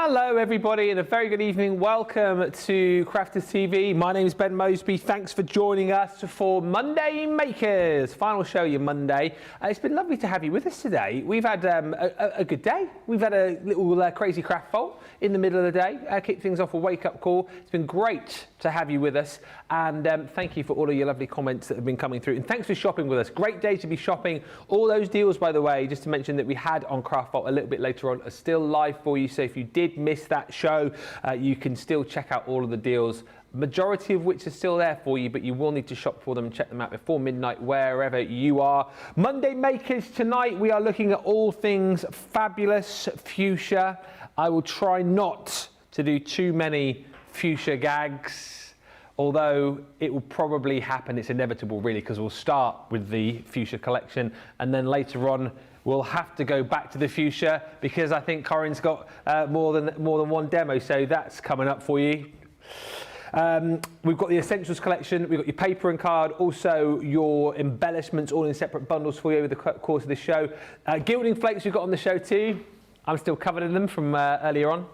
Hello everybody and a very good evening. Welcome to Crafters TV. My name is Ben Moseby. Thanks for joining us for Monday Makers. Final show you Monday. It's been lovely to have you with us today. We've had a good day. We've had a little crazy craft vault in the middle of the day. Kick things off a wake-up call. It's been great to have you with us, and thank you for all of your lovely comments that have been coming through, and thanks for shopping with us. Great day to be shopping. All those deals, by the way, just to mention, that we had on Craft Vault a little bit later on are still live for you, so if you did miss that show, you can still check out all of the deals, majority of which are still there for you, but you will need to shop for them and check them out before midnight wherever you are. Monday Makers tonight, we are looking at all things fabulous fuchsia. I will try not to do too many fuchsia gags, although it will probably happen. It's inevitable really, because we'll start with the fuchsia collection and then later on we'll have to go back to the fuchsia, because I think Corrine's got more than one demo, so that's coming up for you. We've got the Essentials collection, we've got your paper and card, also your embellishments all in separate bundles for you over the course of the show. Gilding flakes we've got on the show too. I'm still covered in them from earlier on.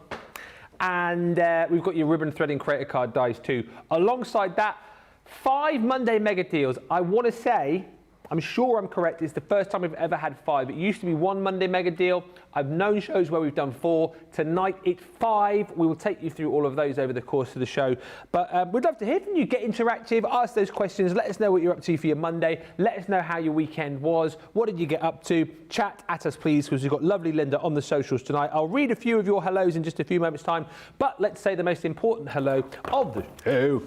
And we've got your ribbon threading creator card dies too. Alongside that, 5 Monday mega deals. I want to say, I'm sure I'm correct, it's the first time we've ever had 5. It used to be 1 Monday mega deal. I've known shows where we've done 4. Tonight it's 5. We will take you through all of those over the course of the show. But we'd love to hear from you. Get interactive, ask those questions, let us know what you're up to for your Monday. Let us know how your weekend was. What did you get up to? Chat at us please, because we've got lovely Linda on the socials tonight. I'll read a few of your hellos in just a few moments time, but let's say the most important hello of the show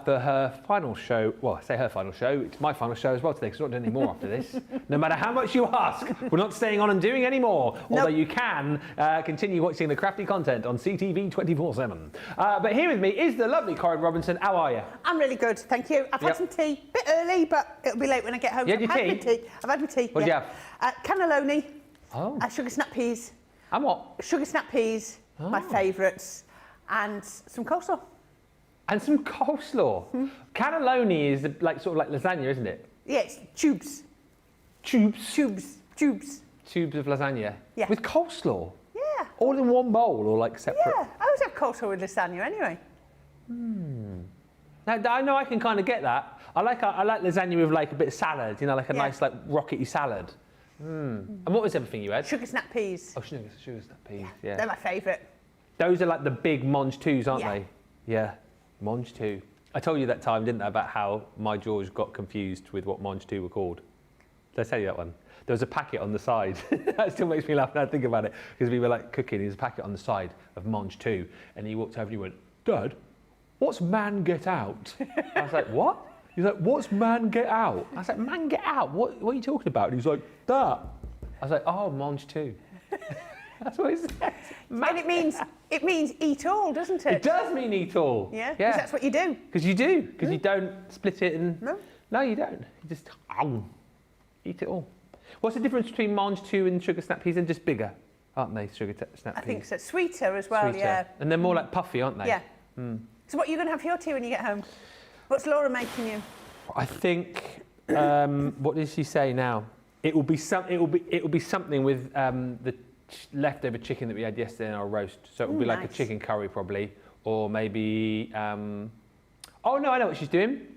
for her final show. Well, I say her final show, it's my final show as well today, because we're not doing any more after this. No matter how much you ask, we're not staying on and doing any more. Although you can continue watching the crafty content on CTV 24/7. But here with me is the lovely Corrine Robinson. How are you? I'm really good, thank you. I've had some tea, a bit early, but it'll be late when I get home. You had your tea? I've had my tea. What did you have? Cannelloni, sugar snap peas. And what? Sugar snap peas, my favourites, and some coleslaw. And some coleslaw. Cannelloni is sort of like lasagna, isn't it? Yeah, it's tubes. Tubes? Tubes. Tubes of lasagna? Yeah. With coleslaw? Yeah. All in one bowl or like separate? Yeah, I always have coleslaw with lasagna anyway. Now, I know I can kind of get that. I like lasagna with like a bit of salad, you know, like a nice like rockety salad. And what was everything you had? Sugar snap peas. Oh, sugar snap peas, yeah. They're my favourite. Those are like the big Monge 2s, aren't Yeah. they? Yeah, Monge 2. I told you that time, didn't I, about how my George got confused with what Monge 2 were called. Did I tell you that one? There was a packet on the side. That still makes me laugh when I think about it, because we were like cooking. There was a packet on the side of Monge 2, and he walked over and he went, "Dad, what's man get out?" I was like, "What?" He's like, "What's man get out?" I was like, "Man get out? What are you talking about?" And he was like, "That." I was like, "Oh, Monge 2." That's what it says. And it means eat all, doesn't it? It does mean eat all. Yeah, because that's what you do. Because you do, because you don't split it and... No, you don't. You just eat it all. What's the difference between Monge 2 and sugar snap peas? They're just bigger, aren't they, sugar snap peas? I think so. Sweeter as well, Sweeter. yeah. And they're more like puffy, aren't they? Yeah. So what are you going to have for your tea when you get home? What's Laura making you? I think, what did she say now? It will be something with the leftover chicken that we had yesterday in our roast. So it will be like a chicken curry probably, or maybe, oh no, I know what she's doing.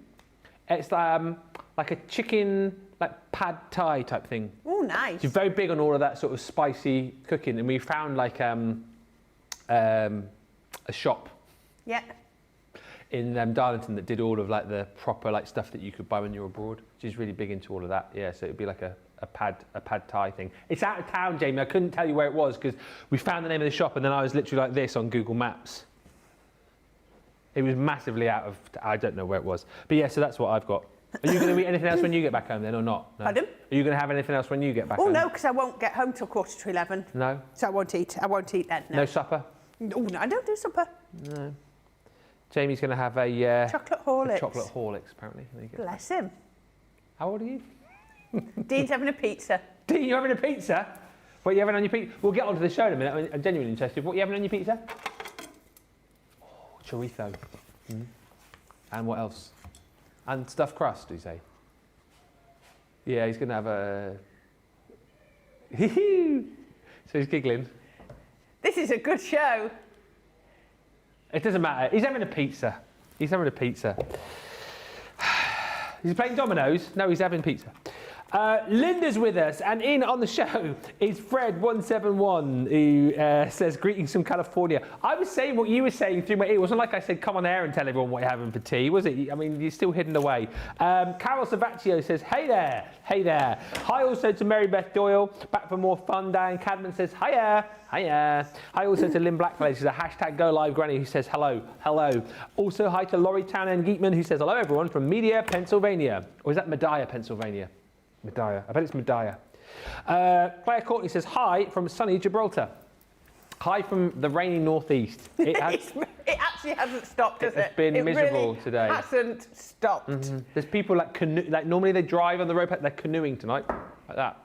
It's like a chicken, like pad thai type thing. Oh, nice. She's very big on all of that sort of spicy cooking, and we found like a shop in Darlington that did all of like the proper like stuff that you could buy when you're abroad. She's really big into all of that. Yeah, so it'd be like a pad thai thing. It's out of town, Jamie. I couldn't tell you where it was because we found the name of the shop and then I was literally like this on Google Maps. It was massively out of, I don't know where it was. But yeah, so that's what I've got. Are you going to eat anything else when you get back home then or not? No. Pardon? Are you going to have anything else when you get back home? Oh no, because I won't get home till 11:15. No? So I won't eat then. No, No supper? Oh no, I don't do supper. No. Jamie's going to have a... chocolate Horlicks. Chocolate Horlicks, apparently. There you go. Bless him. How old are you? Dean's having a pizza. Dean, you're having a pizza? What are you having on your pizza? We'll get onto the show in a minute. I'm genuinely interested. What are you having on your pizza? Oh, chorizo. And what else? And stuffed crust, do you say? Yeah, he's going to have a... So he's giggling. This is a good show. It doesn't matter. He's having a pizza. He's having a pizza. Is he playing dominoes? No, he's having pizza. Linda's with us, and in on the show is Fred171, who says, greetings from California. I was saying what you were saying through my ear. It wasn't like I said, come on air and tell everyone what you're having for tea, was it? I mean, you're still hidden away. Carol Savaccio says, hey there, hey there. Hi also to Mary Beth Doyle, back for more fun. Dan Cadman says, hiya, hiya. Hi also to Lynn Blackfellowes, who's a hashtag Go Live Granny, who says, hello, hello. Also hi to Laurie Townend Geekman, who says, hello everyone from Media, Pennsylvania. Or is that Medea, Pennsylvania? Medea. I bet it's Medea. Claire Courtney says, hi from sunny Gibraltar. Hi from the rainy northeast. It actually hasn't stopped, has it? It's been miserable really today. Hasn't stopped. There's people like normally they drive on the road, they're canoeing tonight, like that.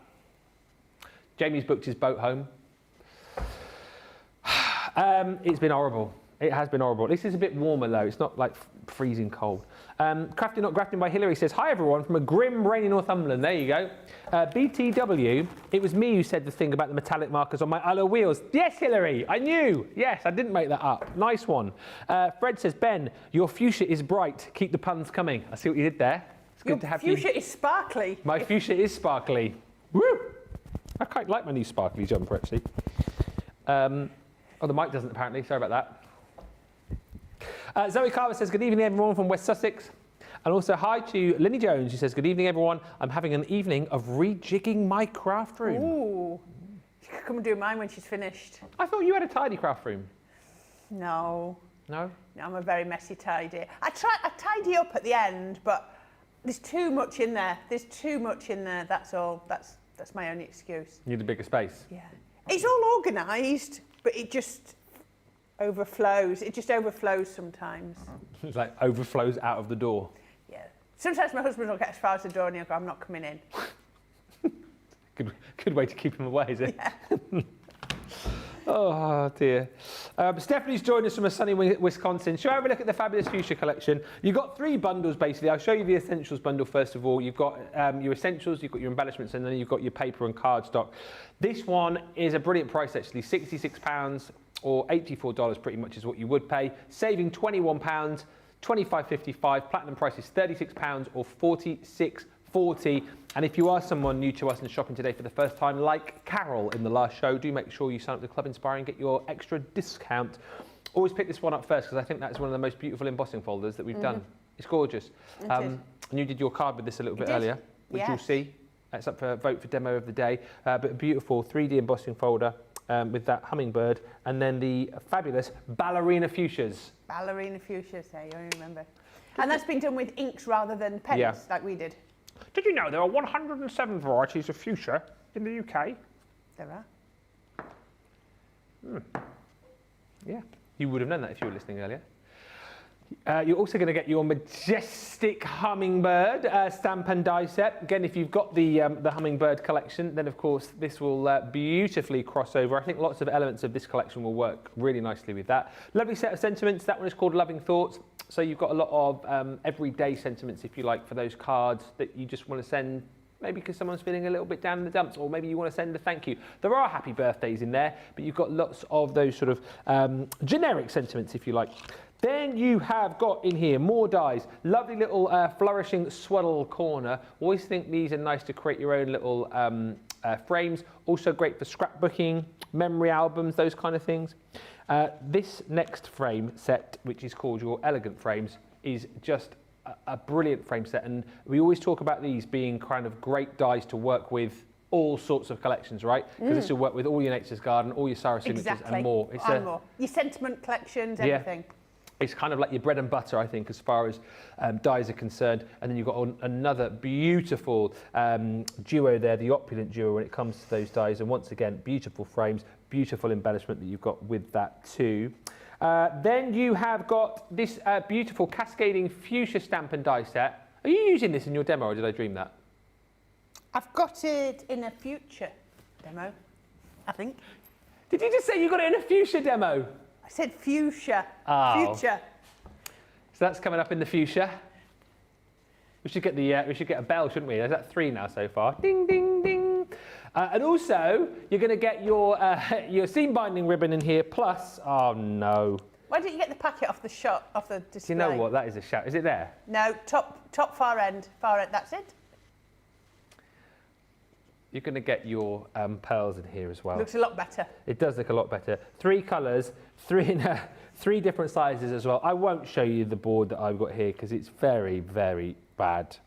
Jamie's booked his boat home. It's been horrible. It has been horrible. At least it's a bit warmer though. It's not like freezing cold. Crafting Not Grafting by Hillary says, hi everyone from a grim, rainy Northumberland. There you go. BTW, it was me who said the thing about the metallic markers on my alloy wheels. Yes, Hillary, I knew. Yes, I didn't make that up. Nice one. Fred says, Ben, your fuchsia is bright. Keep the puns coming. I see what you did there. It's good to have you. Your fuchsia is sparkly. My fuchsia is sparkly. Woo! I quite like my new sparkly jumper, actually. Oh, the mic doesn't apparently. Sorry about that. Zoe Carver says, good evening everyone from West Sussex. And also hi to Linny Jones, who says, good evening everyone. I'm having an evening of rejigging my craft room. Ooh. She could come and do mine when she's finished. I thought you had a tidy craft room. No. No? No, I'm a very messy tidy. I tidy up at the end, but there's too much in there. There's too much in there, that's all. That's my only excuse. You need a bigger space. Yeah. It's all organised, but it just overflows. It just overflows sometimes. It's like overflows out of the door. Yeah. Sometimes my husband will get as far as the door and he'll go, I'm not coming in. Good way to keep him away, is it? Yeah. Oh dear. Stephanie's joined us from a sunny Wisconsin. Shall I have a look at the fabulous fuchsia collection? You've got 3 bundles basically. I'll show you the essentials bundle first of all. You've got your essentials, you've got your embellishments, and then you've got your paper and cardstock. This one is a brilliant price actually, £66 or $84 pretty much is what you would pay, saving £21, $25.55. Platinum price is £36 or $46.40. And if you are someone new to us and shopping today for the first time, like Carol in the last show, do make sure you sign up to Club Inspire and get your extra discount. Always pick this one up first because I think that's one of the most beautiful embossing folders that we've done. It's gorgeous. And you did your card with this a little bit earlier, which you'll see. It's up for vote for demo of the day. But a beautiful 3D embossing folder with that hummingbird, and then the fabulous ballerina fuchsias. Ballerina fuchsias, there you remember. And that's been done with inks rather than pens, like we did. Did you know there are 107 varieties of fuchsia in the UK? There are. Yeah, you would have known that if you were listening earlier. You're also going to get your majestic hummingbird stamp and die set. Again, if you've got the hummingbird collection, then of course this will beautifully cross over. I think lots of elements of this collection will work really nicely with that. Lovely set of sentiments. That one is called Loving Thoughts. So you've got a lot of everyday sentiments, if you like, for those cards that you just want to send, maybe because someone's feeling a little bit down in the dumps, or maybe you want to send a thank you. There are happy birthdays in there, but you've got lots of those sort of generic sentiments, if you like. Then you have got in here more dies, lovely little flourishing swaddle corner. Always think these are nice to create your own little frames. Also great for scrapbooking, memory albums, those kind of things. This next frame set, which is called your Elegant Frames, is just a brilliant frame set. And we always talk about these being kind of great dies to work with all sorts of collections, right? Because this will work with all your Nature's Garden, all your Sarah signatures and more. It's more. Your sentiment collections, everything. It's kind of like your bread and butter, I think, as far as dies are concerned. And then you've got another beautiful duo there, the opulent duo when it comes to those dies. And once again, beautiful frames, beautiful embellishment that you've got with that too. Then you have got this beautiful cascading fuchsia stamp and die set. Are you using this in your demo or did I dream that? I've got it in a future demo, I think. Did you just say you got it in a fuchsia demo? I said fuchsia. Oh. Future. So that's coming up in the fuchsia. We should get a bell, shouldn't we? There's that 3 now so far. Ding, ding, ding. And also, you're going to get your seam binding ribbon in here. Plus, oh no, Why didn't you get the packet off the display? Do you know what? That is a shout. Is it there? No, top far end, that's it. You're going to get your pearls in here as well. Looks a lot better. It does look a lot better. 3 colours, 3 different sizes as well. I won't show you the board that I've got here because it's very, very bad.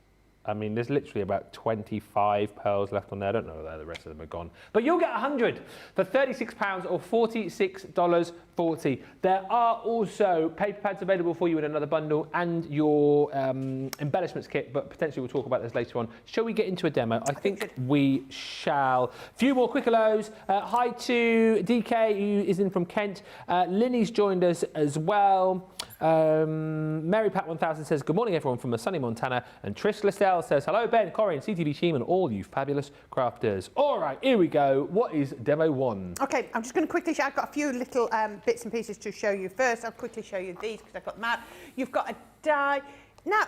I mean, there's literally about 25 pearls left on there. I don't know where the rest of them are gone. But you'll get 100 for £36 or $46.40. There are also paper pads available for you in another bundle and your embellishments kit, but potentially we'll talk about this later on. Shall we get into a demo? I think we shall. A few more quick hellos. Hi to DK, who is in from Kent. Linny's joined us as well. Mary Pat 1000 says, good morning everyone from a sunny Montana. And Trish Listell says, hello Ben, Corrine, CTV team and all you fabulous crafters. All right, here we go. What is demo 1? Okay, I'm just going to quickly show, I've got a few little bits and pieces to show you first. I'll quickly show you these because I've got them out. You've got a die. Now,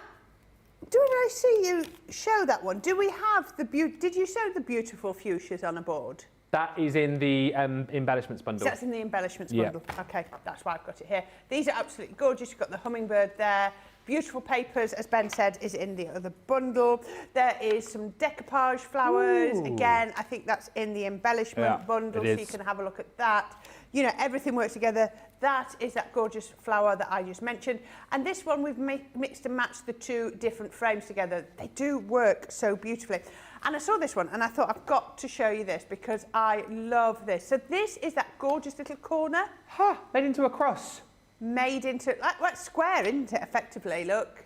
did I see you show that one? Do we have the did you show the beautiful fuchsias on a board? That is in the embellishments bundle. That's in the embellishments bundle. Okay, that's why I've got it here. These are absolutely gorgeous. You've got the hummingbird there. Beautiful papers, as Ben said, is in the other bundle. There is some decoupage flowers. Ooh. Again, I think that's in the embellishment bundle, so you can have a look at that. You know, everything works together. That is that gorgeous flower that I just mentioned. And this one, we've mixed and matched the 2 different frames together. They do work so beautifully. And I saw this one and I thought I've got to show you this because I love this. So this is that gorgeous little corner. Huh, made into a cross. Made into, like square, isn't it, effectively, look.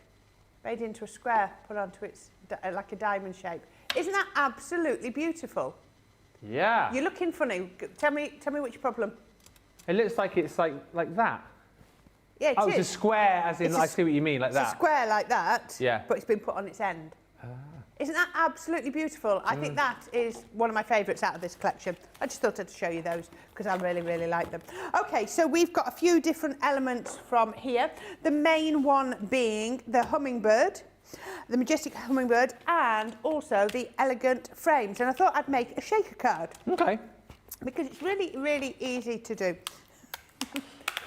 Made into a square, put onto its, like a diamond shape. Isn't that absolutely beautiful? Yeah. You're looking funny. Tell me which problem. It looks like it's like that. Yeah, it is. It's a square, as in, I see what you mean, like that. It's a square like that, yeah. But it's been put on its end. Isn't that absolutely beautiful? I think that is one of my favourites out of this collection. I just thought I'd show you those because I really, really like them. Okay, so we've got a few different elements from here. The main one being the hummingbird, the majestic hummingbird, and also the elegant frames. And I thought I'd make a shaker card. Okay. Because it's really, really easy to do.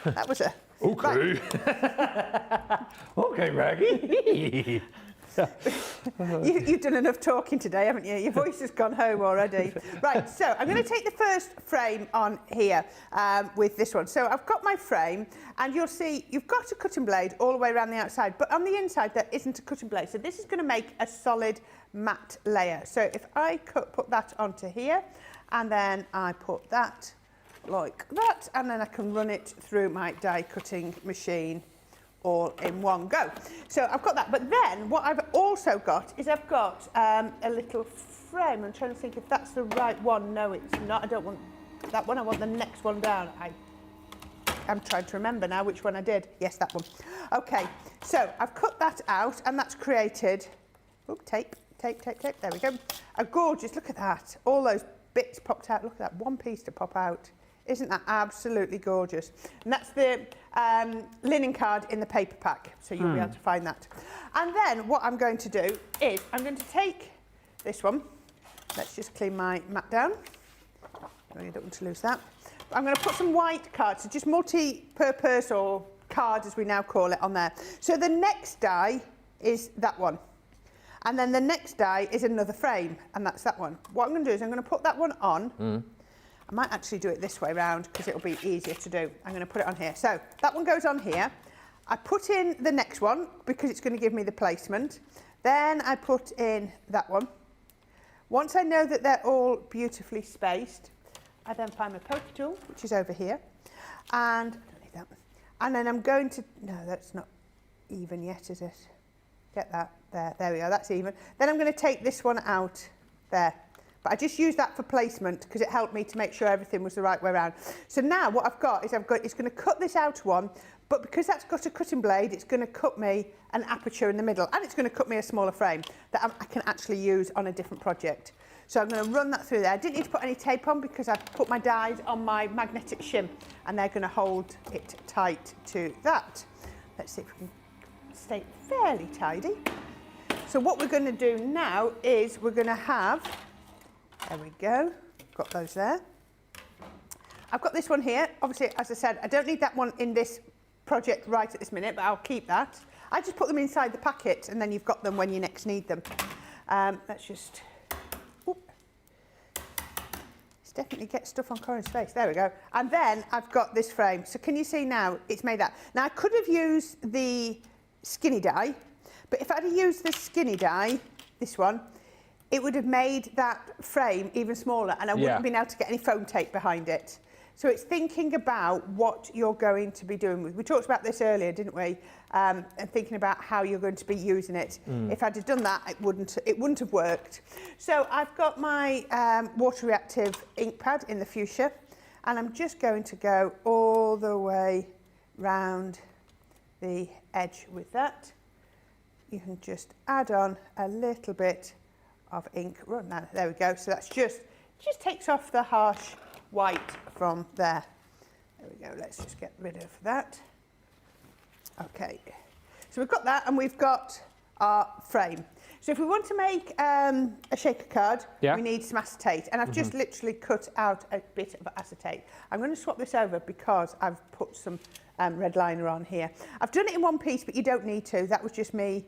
That was a... Okay. Right. Okay, Raggy. You've done enough talking today, haven't you? Your voice has gone home already. Right, so I'm going to take the first frame on here with this one. So I've got my frame, and you'll see you've got a cutting blade all the way around the outside, but on the inside there isn't a cutting blade. So this is going to make a solid matte layer. So if I put that onto here, and then I put that like that, and then I can run it through my die cutting machine all in one go. So I've got that, but then what I've also got is I've got a little frame. I'm trying to think if that's the right one. No, it's not. I don't want that one. I want the next one down. I'm trying to remember now which one I did. Yes, that one. Okay, so I've cut that out, and that's created, tape. There we go. A gorgeous, look at that. All those bits popped out. Look at that, one piece to pop out. Isn't that absolutely gorgeous? And that's the linen card in the paper pack, so you'll be able to find that. And then what I'm going to do is I'm going to take this one. Let's just clean my mat down. I don't want to lose that. I'm going to put some white cards, so just multi-purpose or card as we now call it, on there. So the next die is that one. And then the next die is another frame, and that's that one. What I'm going to do is I'm going to put that one on. I might actually do it this way round because it'll be easier to do. I'm going to put it on here. So that one goes on here. I put in the next one because it's going to give me the placement. Then I put in that one. Once I know that they're all beautifully spaced, I then find my poker tool, which is over here. And I don't need that. And then I'm going to, no, that's not even yet, is it? Get that there. There we go. That's even. Then I'm going to take this one out there. But I just used that for placement because it helped me to make sure everything was the right way around. So now what I've got is it's going to cut this outer one, but because that's got a cutting blade, it's going to cut me an aperture in the middle, and it's going to cut me a smaller frame that I can actually use on a different project. So I'm going to run that through there. I didn't need to put any tape on because I've put my dies on my magnetic shim, and they're going to hold it tight to that. Let's see if we can stay fairly tidy. So what we're going to do now is we're going to have... There we go, got those there. I've got this one here. Obviously, as I said, I don't need that one in this project right at this minute, but I'll keep that. I just put them inside the packet and then you've got them when you next need them. Let's just... Definitely get stuff on Corrine's face. There we go. And then I've got this frame. So can you see now it's made that? Now I could have used the skinny die, but if I'd have used the skinny die, this one, it would have made that frame even smaller and I wouldn't have been able to get any foam tape behind it. So it's thinking about what you're going to be doing. We talked about this earlier, didn't we? And thinking about how you're going to be using it. If I'd have done that, it wouldn't have worked. So I've got my water reactive ink pad in the Fuchsia, and I'm just going to go all the way round the edge with that. You can just add on a little bit of ink. There we go. So that's just takes off the harsh white from there. There we go. Let's just get rid of that. Okay. So we've got that and we've got our frame. So if we want to make a shaker card, we need some acetate. And I've just literally cut out a bit of acetate. I'm going to swap this over because I've put some red liner on here. I've done it in one piece, but you don't need to. That was just me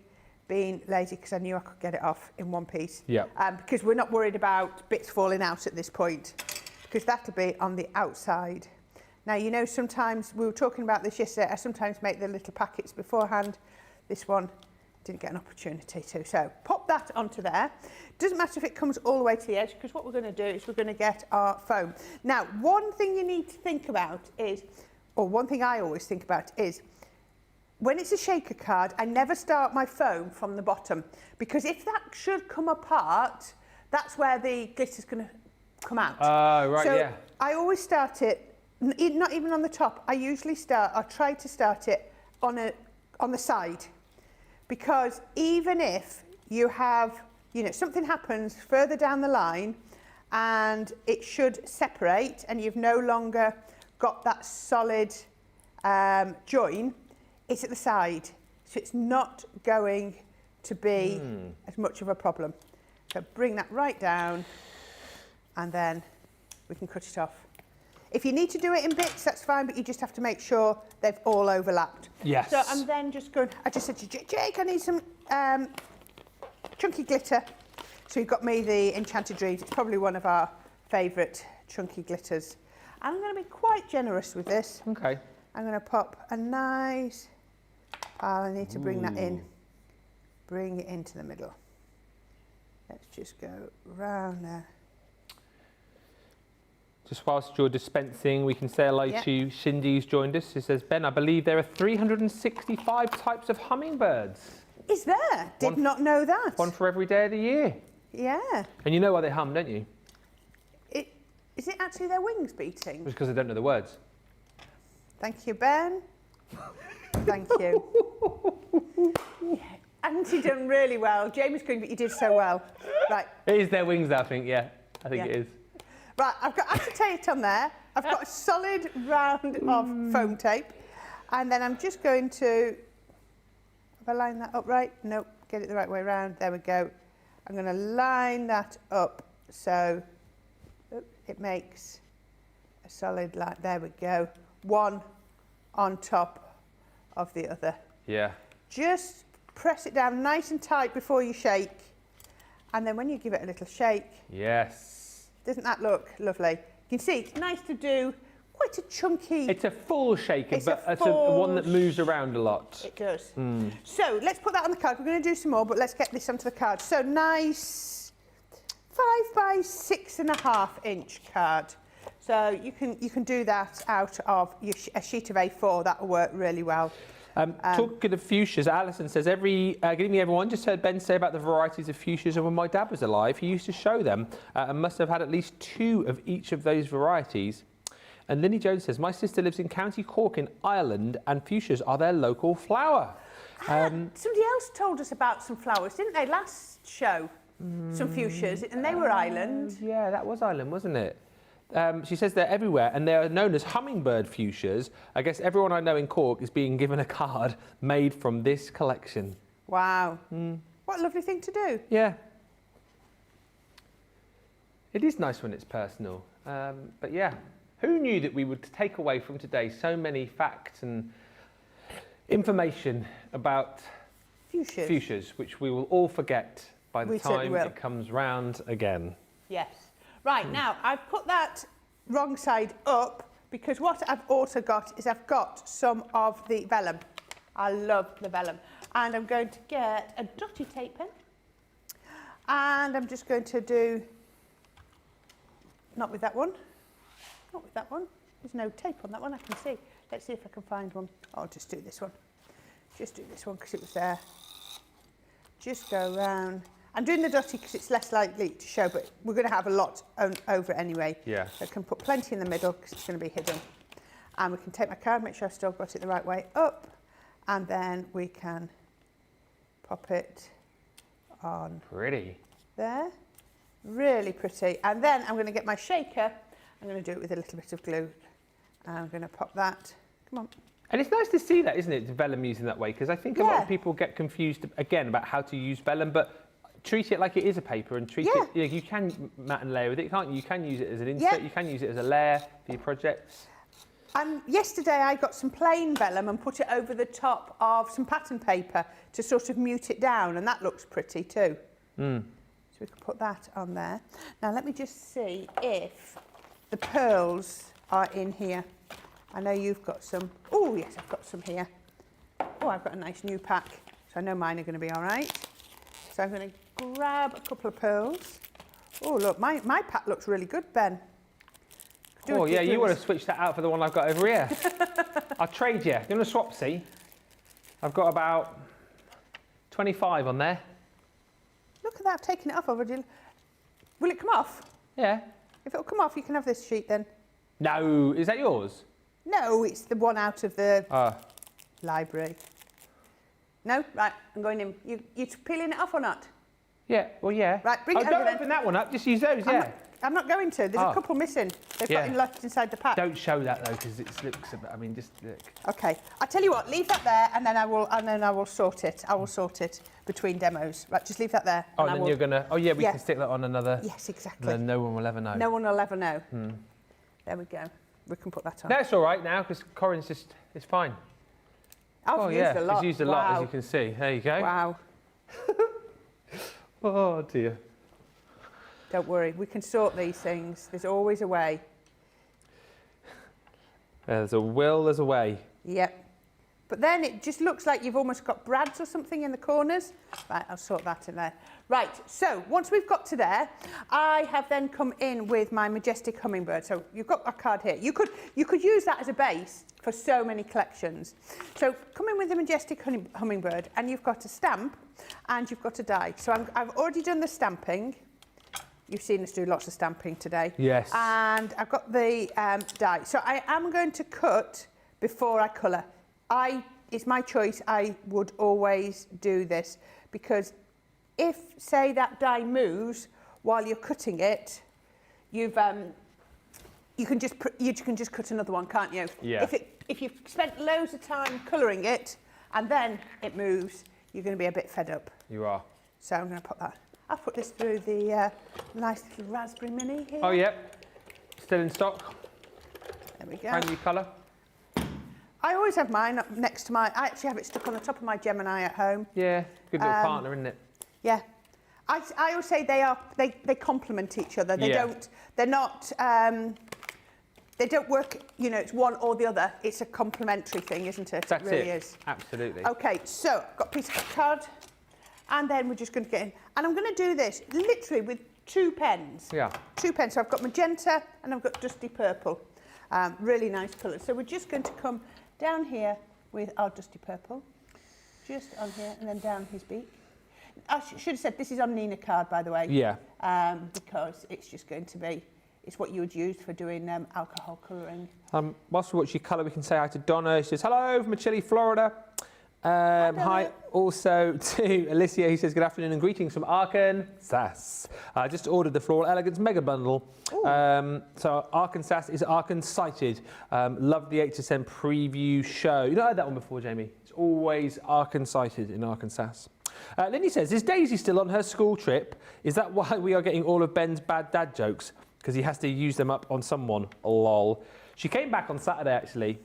being lazy because I knew I could get it off in one piece. Yeah. Because we're not worried about bits falling out at this point, because that'll be on the outside. Now, you know, sometimes, we were talking about this yesterday, I sometimes make the little packets beforehand. This one didn't get an opportunity to. So pop that onto there. Doesn't matter if it comes all the way to the edge, because what we're going to do is we're going to get our foam. Now, one thing you need to think about is, or one thing I always think about is, when it's a shaker card, I never start my foam from the bottom, because if that should come apart, that's where the glitter's going to come out. Right, so yeah. I always start it, not even on the top. I usually try to start it on the side, because even if you have, you know, something happens further down the line and it should separate and you've no longer got that solid join, it's at the side, so it's not going to be as much of a problem. So bring that right down and then we can cut it off. If you need to do it in bits, that's fine, but you just have to make sure they've all overlapped. Yes. So I'm then just going, I just said to Jake, I need some chunky glitter. So he got me the Enchanted Dreams. It's probably one of our favourite chunky glitters. I'm going to be quite generous with this. Okay. I'm going to pop a nice pile. I need to bring that in. Bring it into the middle. Let's just go round there. Just whilst you're dispensing, we can say hello to Shindy, who's joined us. She says, Ben, I believe there are 365 types of hummingbirds. Is there? Did not know that. One for every day of the year. Yeah. And you know why they hum, don't you? Is it actually their wings beating? It's because I don't know the words. Thank you, Ben. Thank you. Hadn't you done really well? Jamie's going, but you did so well. Right. It is their wings, I think, yeah. I think it is. Right, I've got acetate on there. I've got a solid round of foam tape. And then I'm just going to, have I lined that up right? Nope, get it the right way around. There we go. I'm going to line that up so it makes a solid line. There we go. One on top of the other. Yeah. Just press it down nice and tight before you shake. And then when you give it a little shake. Yes. Doesn't that look lovely? You can see it's nice to do quite a chunky... It's a full shaker, but it's one that moves around a lot. It does. So let's put that on the card. We're going to do some more, but let's get this onto the card. So nice 5 by 6.5 inch card. So you can do that out of a sheet of A4. That'll work really well. Talking of fuchsias, Alison says, good evening everyone, just heard Ben say about the varieties of fuchsias, and when my dad was alive he used to show them and must have had at least 2 of each of those varieties. And Linny Jones says, my sister lives in County Cork in Ireland and fuchsias are their local flower. Somebody else told us about some flowers, didn't they, last show? Some fuchsias, and they were Ireland. Yeah, that was Ireland, wasn't it? She says they're everywhere and they are known as hummingbird fuchsias. I guess everyone I know in Cork is being given a card made from this collection. Wow. What a lovely thing to do. Yeah. It is nice when it's personal. But yeah, who knew that we would take away from today so many facts and information about Fuchsias. fuchsias, which we will all forget by the We certainly time will. it comes round again. Yes. Right, now I've put that wrong side up because what I've also got is I've got some of the vellum. I love the vellum. And I'm going to get a dotty tape pen. And I'm just going to do, not with that one, not with that one. There's no tape on that one, I can see. Let's see if I can find one. I'll just do this one. Just do this one because it was there. Just go round. I'm doing the dotty because it's less likely to show, but we're going to have a lot over anyway. Yeah. So I can put plenty in the middle because it's going to be hidden. And we can take my card, make sure I've still got it the right way up. And then we can pop it on. Pretty. There. Really pretty. And then I'm going to get my shaker. I'm going to do it with a little bit of glue. And I'm going to pop that. Come on. And it's nice to see that, isn't it, vellum used in that way? Because I think a lot Yeah. of people get confused, again, about how to use vellum, but treat it like it is a paper and treat Yeah. it, you can mat and layer with it, can't you? You can use it as an insert, Yeah. you can use it as a layer for your projects. And yesterday I got some plain vellum and put it over the top of some pattern paper to sort of mute it down, and that looks pretty too. So we can put that on there. Now let me just see if the pearls are in here. I know you've got some. Oh yes, I've got some here. Oh, I've got a nice new pack, so I know mine are going to be all right. So I'm going to grab a couple of pearls. Oh look, my pack looks really good, Ben. Do Oh a yeah, you difference. want to switch that out for the one I've got over here. I'll trade you. You want a swap, see? I've got about 25 on there. Look at that, I've taken it off already. Will it come off? Yeah. If it'll come off, you can have this sheet then. No, is that yours? No, it's the one out of the Ah. library. No? Right, I'm going in. You peeling it off or not? Yeah, well, yeah. Right, bring it over don't then. open that one up, just use those, yeah. I'm not going to. There's Oh. a couple missing. They've Yeah. got left inside the pack. Don't show that though, because it looks a bit, I mean, just look. Okay. I tell you what, leave that there, and then I will sort it. I will sort it between demos. Right, just leave that there. Oh, and I then will- you're gonna. Oh yeah, we Yeah. can stick that on another. Yes, exactly. Then no one will ever know. No one will ever know. There we go. We can put that on. No, it's all right now because Corrine's just. It's fine. I've Oh used yeah, a lot. it's used a lot, as Wow. you can see. There you go. Wow. Oh dear. Don't worry, we can sort these things. There's always a way. There's a will, there's a way. Yep. But then it just looks like you've almost got brads or something in the corners. Right, I'll sort that in there. Right, so once we've got to there, I have then come in with my Majestic Hummingbird. So you've got a card here. You could use that as a base for so many collections. So come in with the Majestic Hummingbird, and you've got a stamp and you've got a die. So I've already done the stamping. You've seen us do lots of stamping today. Yes. And I've got the die. So I am going to cut before I colour. It's my choice. I would always do this because if, say, that die moves while you're cutting it, you can just cut another one, can't you? Yeah. If you've spent loads of time colouring it and then it moves, you're going to be a bit fed up. You are. So I'm going to put that. I'll put this through the nice little raspberry mini here. Oh yep. Still in stock. There we go. Brand new colour. I always have mine up next to I actually have it stuck on the top of my Gemini at home. Yeah. Good little partner, isn't it? Yeah. I always say they complement each other. They Yeah. don't, they're not, they don't work, you know, it's one or the other. It's a complementary thing, isn't it? That's it really it. is. Absolutely. Okay, so I've got a piece of card and then we're just going to get in. And I'm going to do this literally with 2 pens. Yeah. 2 pens. So I've got magenta and I've got dusty purple. Really nice colours. So we're just going to come down here with our dusty purple. Just on here and then down his beak. I should have said this is on Nina card, by the way. Yeah. Because it's just going to be, it's what you would use for doing alcohol colouring. Whilst we watch your colour, we can say hi to Donna. She says, hello from Chile, Florida. Hi also to Alicia, who says, good afternoon and greetings from Arkansas. I just ordered the Floral Elegance Mega Bundle. So Arkansas is Arkansas-sighted. Love the HSN preview show. You not heard that one before, Jamie? It's always Arkansas-sighted in Arkansas. Lindy says, is Daisy still on her school trip? Is that why we are getting all of Ben's bad dad jokes? Because he has to use them up on someone. Lol. She came back on Saturday, actually.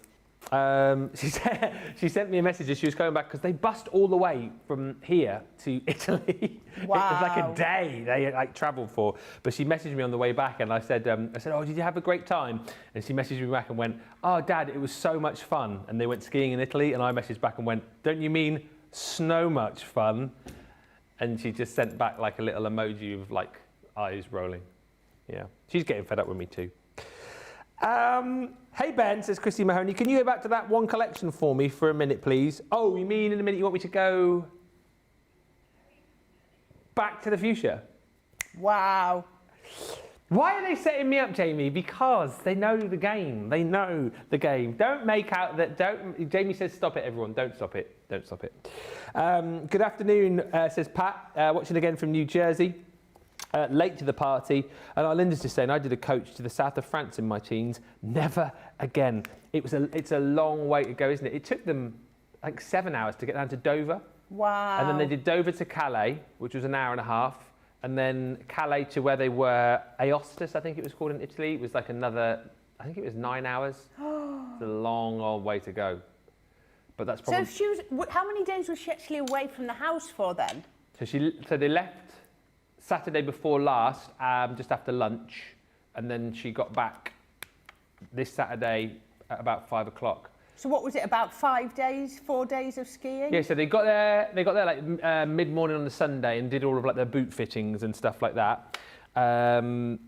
She sent me a message as she was coming back because they bussed all the way from here to Italy. Wow. It was like a day they like travelled for. But she messaged me on the way back, and I said, "Oh, did you have a great time?" And she messaged me back and went, "Oh, Dad, it was so much fun." And they went skiing in Italy, and I messaged back and went, "Don't you mean snow much fun?" And she just sent back like a little emoji of like eyes rolling. Yeah, she's getting fed up with me too. Hey Ben, says Christy Mahoney, can you go back to that one collection for me for a minute, please? Oh, you mean in a minute you want me to go back to the fuchsia? Wow. Why are they setting me up, Jamie? Because they know the game. They know the game. Don't make out that, Jamie says stop it, everyone. Don't stop it. Don't stop it. Good afternoon, says Pat, watching again from New Jersey. Late to the party, and Linda's just saying I did a coach to the south of France in my teens. Never again. It's a long way to go, isn't it? It took them like 7 hours to get down to Dover. Wow. And then they did Dover to Calais, which was an hour and a half, and then Calais to where they were, Aostus, I think it was called in Italy. It was like another, I think it was 9 hours. It's a long old way to go. But that's probably. So she was. How many days was she actually away from the house for then? So they left Saturday before last, just after lunch, and then she got back this Saturday at about 5 o'clock. So what was it, about 5 days, 4 days of skiing? Yeah, so they got there like mid-morning on the Sunday and did all of like their boot fittings and stuff like that. And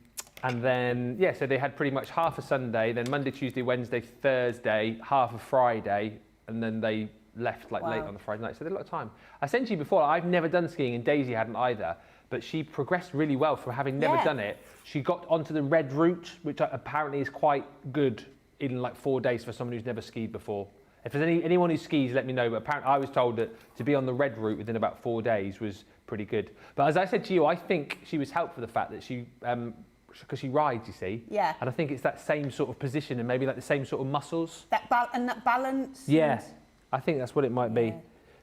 then, yeah, so they had pretty much half a Sunday, then Monday, Tuesday, Wednesday, Thursday, half a Friday, and then they left like late on the Friday night. So they had a lot of time. I said to you before, I've never done skiing and Daisy hadn't either. But she progressed really well from having never done it. She got onto the red route, which apparently is quite good in like 4 days for someone who's never skied before. If there's anyone who skis, let me know. But apparently I was told that to be on the red route within about 4 days was pretty good. But as I said to you, I think she was helped for the fact that she, because she rides, you see. Yeah. And I think it's that same sort of position and maybe like the same sort of muscles. That balance. Yeah, I think that's what it might be.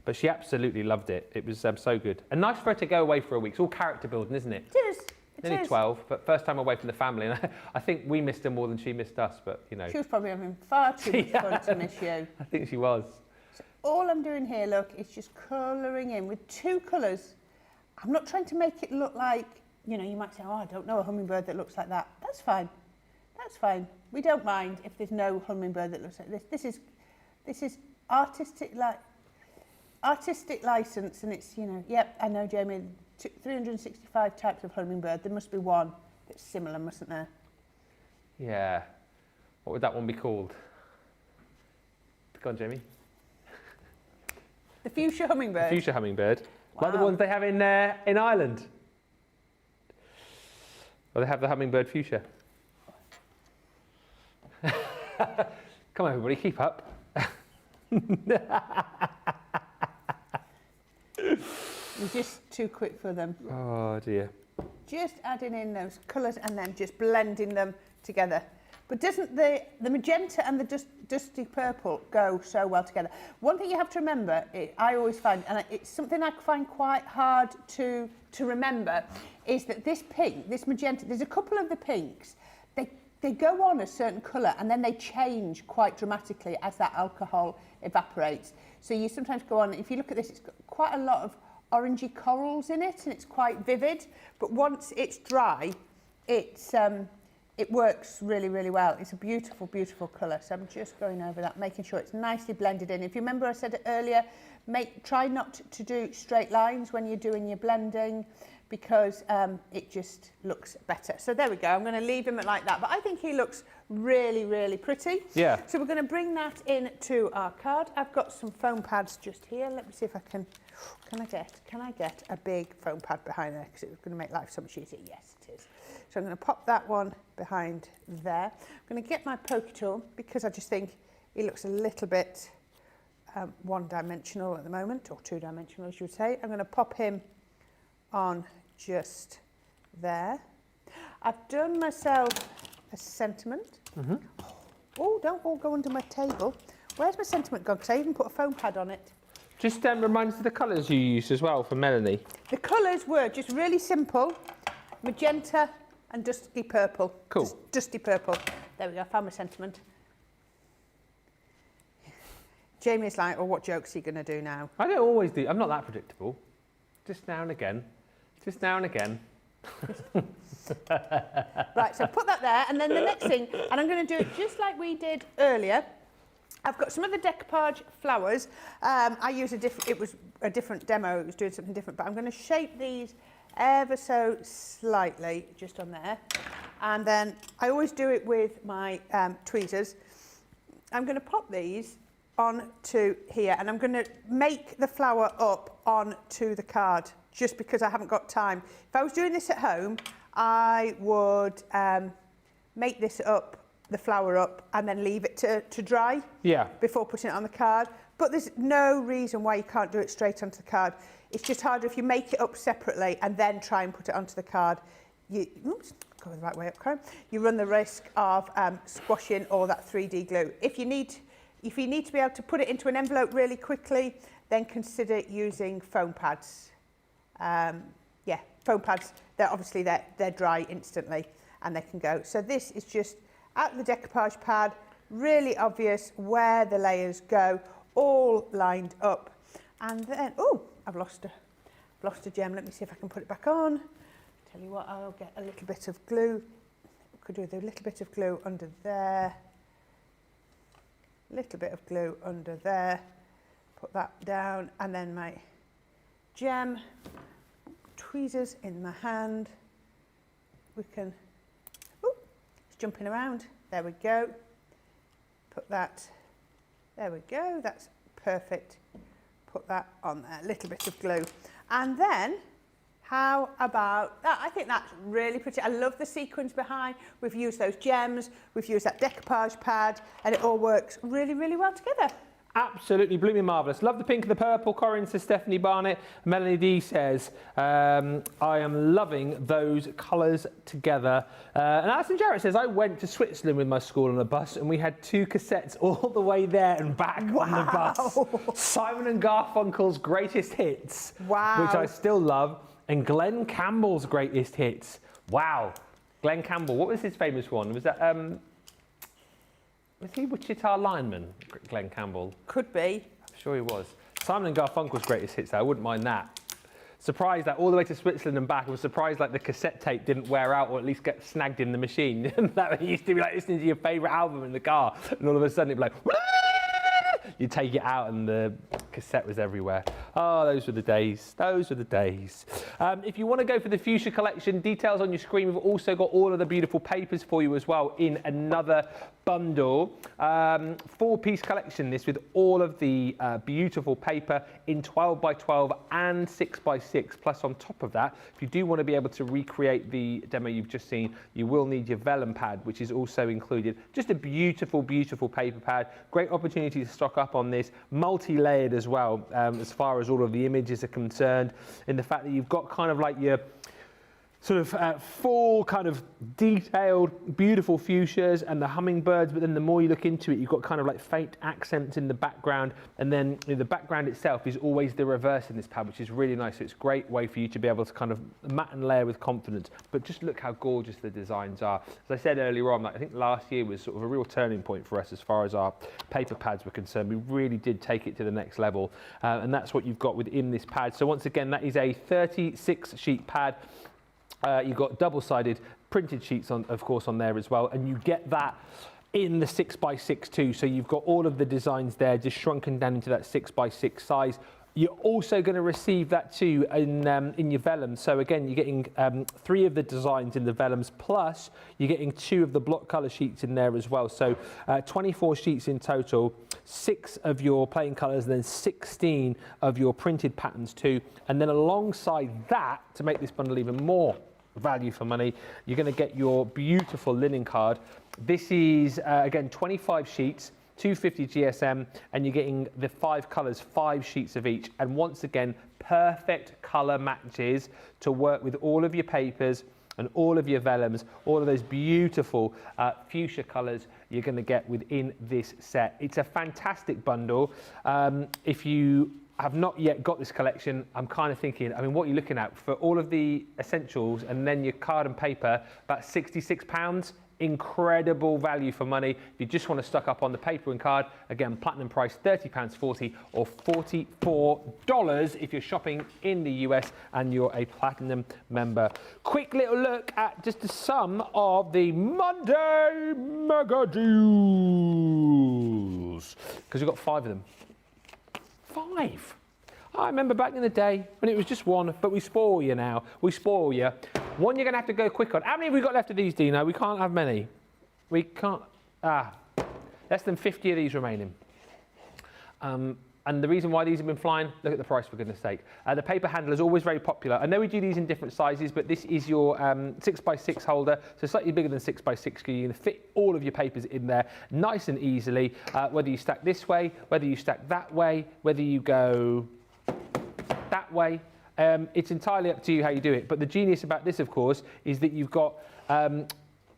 But she absolutely loved it. It was so good. And nice for her to go away for a week. It's all character building, isn't it? It is. Nearly 12, but first time away from the family. And I think we missed her more than she missed us, but you know. She was probably having far too much fun to miss you. I think she was. So all I'm doing here, look, is just colouring in with 2 colours. I'm not trying to make it look like, you know, you might say, oh, I don't know a hummingbird that looks like that. That's fine. That's fine. We don't mind if there's no hummingbird that looks like this. This is artistic license, and it's, you know, yep, I know, Jamie, 365 types of hummingbird. There must be one that's similar, mustn't there? Yeah. What would that one be called? Go on, Jamie. The fuchsia hummingbird. The fuchsia hummingbird. Wow. Like the ones they have in Ireland. Well, they have the hummingbird fuchsia. Come on, everybody, keep up. You're just too quick for them. Oh dear. Just adding in those colours and then just blending them together. But doesn't the magenta and the dusty purple go so well together? One thing you have to remember, I always find, and it's something I find quite hard to remember, is that this pink, this magenta, there's a couple of the pinks, they go on a certain colour and then they change quite dramatically as that alcohol evaporates. So you sometimes go on, if you look at this, it's got quite a lot of orangey corals in it and it's quite vivid, but once it's dry, it works really, really well. It's a beautiful, beautiful colour. So I'm just going over that, making sure it's nicely blended in. If you remember I said it earlier, try not to do straight lines when you're doing your blending, because it just looks better. So there we go. I'm going to leave him like that. But I think he looks really, really pretty. Yeah. So we're going to bring that into our card. I've got some foam pads just here. Let me see if I can. Can I get a big foam pad behind there? Because it's going to make life so much easier. Yes, it is. So I'm going to pop that one behind there. I'm going to get my pokey tool because I just think he looks a little bit one-dimensional at the moment, or two-dimensional, as you would say. I'm going to pop him on just there. I've done myself a sentiment. Mm-hmm. Oh, don't all go under my table. Where's my sentiment gone? Because I even put a foam pad on it. Just remind us of the colours you used as well for Melanie. The colours were just really simple. Magenta and dusty purple. Cool. Just dusty purple. There we go, I found my sentiment. Jamie's like, oh, what jokes are you going to do now? I don't always do. I'm not that predictable. Just now and again. Just now and again. Right, so put that there, and then the next thing, and I'm going to do it just like we did earlier. I've got some of the decoupage flowers. I use it was a different demo, it was doing something different, but I'm going to shape these ever so slightly just on there. And then I always do it with my tweezers. I'm going to pop these onto here, and I'm going to make the flower up onto the card, just because I haven't got time. If I was doing this at home, I would make this up, the flower up, and then leave it to dry before putting it on the card. But there's no reason why you can't do it straight onto the card. It's just harder if you make it up separately and then try and put it onto the card. Oops, go the right way up, Karen. You run the risk of squashing all that 3D glue. If you need to be able to put it into an envelope really quickly, then consider using foam pads. Foam pads, they're dry instantly and they can go. So this is just out the decoupage pad, really obvious where the layers go, all lined up. And then, oh, I've lost a gem. Let me see if I can put it back on. Tell you what, I'll get a little bit of glue. Could do with a little bit of glue under there. Little bit of glue under there. Put that down, and then my gem, tweezers in my hand. We can, oh, it's jumping around. There we go. Put that, there we go, that's perfect. Put that on there, a little bit of glue. And then, how about that? I think that's really pretty. I love the sequins behind. We've used those gems, we've used that decoupage pad, and it all works really, really well together. Absolutely blooming marvellous. Love the pink and the purple, Corrine says Stephanie Barnett. Melanie D says, I am loving those colours together. And Alison Jarrett says, I went to Switzerland with my school on a bus and we had 2 cassettes all the way there and back on the bus. Simon and Garfunkel's greatest hits, which I still love, and Glenn Campbell's greatest hits. Wow. Glenn Campbell, what was his famous one? Was that... was he Wichita lineman, Glenn Campbell? Could be. I'm sure he was. Simon and Garfunkel's greatest hits, though. I wouldn't mind that. Surprised that all the way to Switzerland and back. I was surprised like the cassette tape didn't wear out or at least get snagged in the machine. That used to be like listening to your favourite album in the car, and all of a sudden it'd be like, you take it out and the cassette was everywhere. Oh, those were the days. Those were the days. If you want to go for the Fuchsia collection, details on your screen. We've also got all of the beautiful papers for you as well in another bundle. 4-piece collection, this, with all of the beautiful paper in 12 by 12 and 6 by 6. Plus, on top of that, if you do want to be able to recreate the demo you've just seen, you will need your vellum pad, which is also included. Just a beautiful, beautiful paper pad. Great opportunity to stock up on this. Multi-layered as well, as far as all of the images are concerned, in the fact that you've got kind of like your sort of full kind of detailed, beautiful fuchsias and the hummingbirds, but then the more you look into it, you've got kind of like faint accents in the background, and then the background itself is always the reverse in this pad, which is really nice. So it's a great way for you to be able to kind of mat and layer with confidence, but just look how gorgeous the designs are. As I said earlier on, I think last year was sort of a real turning point for us as far as our paper pads were concerned. We really did take it to the next level, and that's what you've got within this pad. So once again, that is a 36 sheet pad. You've got double-sided printed sheets, of course, on there as well, and you get that in the 6 by 6 too. So you've got all of the designs there, just shrunken down into that 6 by 6 size. You're also going to receive that too in your vellums. So again, you're getting 3 of the designs in the vellums, plus you're getting 2 of the block colour sheets in there as well. So 24 sheets in total, 6 of your plain colours, and then 16 of your printed patterns too. And then alongside that, to make this bundle even more value for money, you're going to get your beautiful linen card. This is, again, 25 sheets, 250 GSM, and you're getting the 5 colours, 5 sheets of each. And once again, perfect colour matches to work with all of your papers and all of your vellums, all of those beautiful fuchsia colours you're going to get within this set. It's a fantastic bundle. If you have not yet got this collection, I'm kind of thinking, I mean, what are you looking at? For all of the essentials and then your card and paper, about £66. Incredible value for money. If you just want to stock up on the paper and card, again, platinum price £30.40 or $44 if you're shopping in the US and you're a platinum member. Quick little look at just some of the Monday mega deals, because we've got 5 of them. 5. I remember back in the day when it was just 1, but we spoil you now. We spoil you. One you're going to have to go quick on. How many have we got left of these, Dino? We can't have many. We can't. Less than 50 of these remaining. And the reason why these have been flying, look at the price, for goodness sake. The paper handler is always very popular. I know we do these in different sizes, but this is your 6x6 holder, so slightly bigger than 6x6, so you can fit all of your papers in there nice and easily, whether you stack this way, whether you stack that way, whether you go that way. It's entirely up to you how you do it. But the genius about this, of course, is that you've got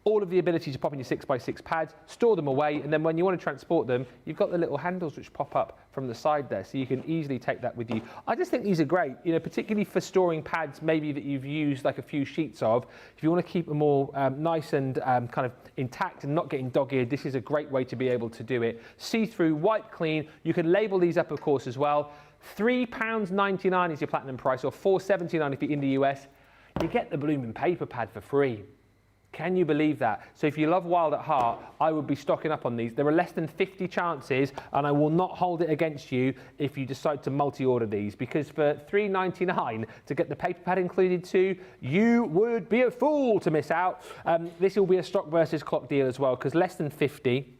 all of the ability to pop in your 6x6 pads, store them away, and then when you want to transport them, you've got the little handles which pop up from the side there, so you can easily take that with you. I just think these are great, you know, particularly for storing pads maybe that you've used like a few sheets of. If you want to keep them all nice and kind of intact and not getting dog-eared, this is a great way to be able to do it. See-through, wipe clean. You can label these up, of course, as well. £3.99 is your platinum price, or $4.79 if you're in the US. You get the blooming paper pad for free. Can you believe that? So if you love Wild at Heart, I would be stocking up on these. There are less than 50 chances, and I will not hold it against you if you decide to multi-order these, because for $3.99 to get the paper pad included too, you would be a fool to miss out. This will be a stock versus clock deal as well, because less than 50.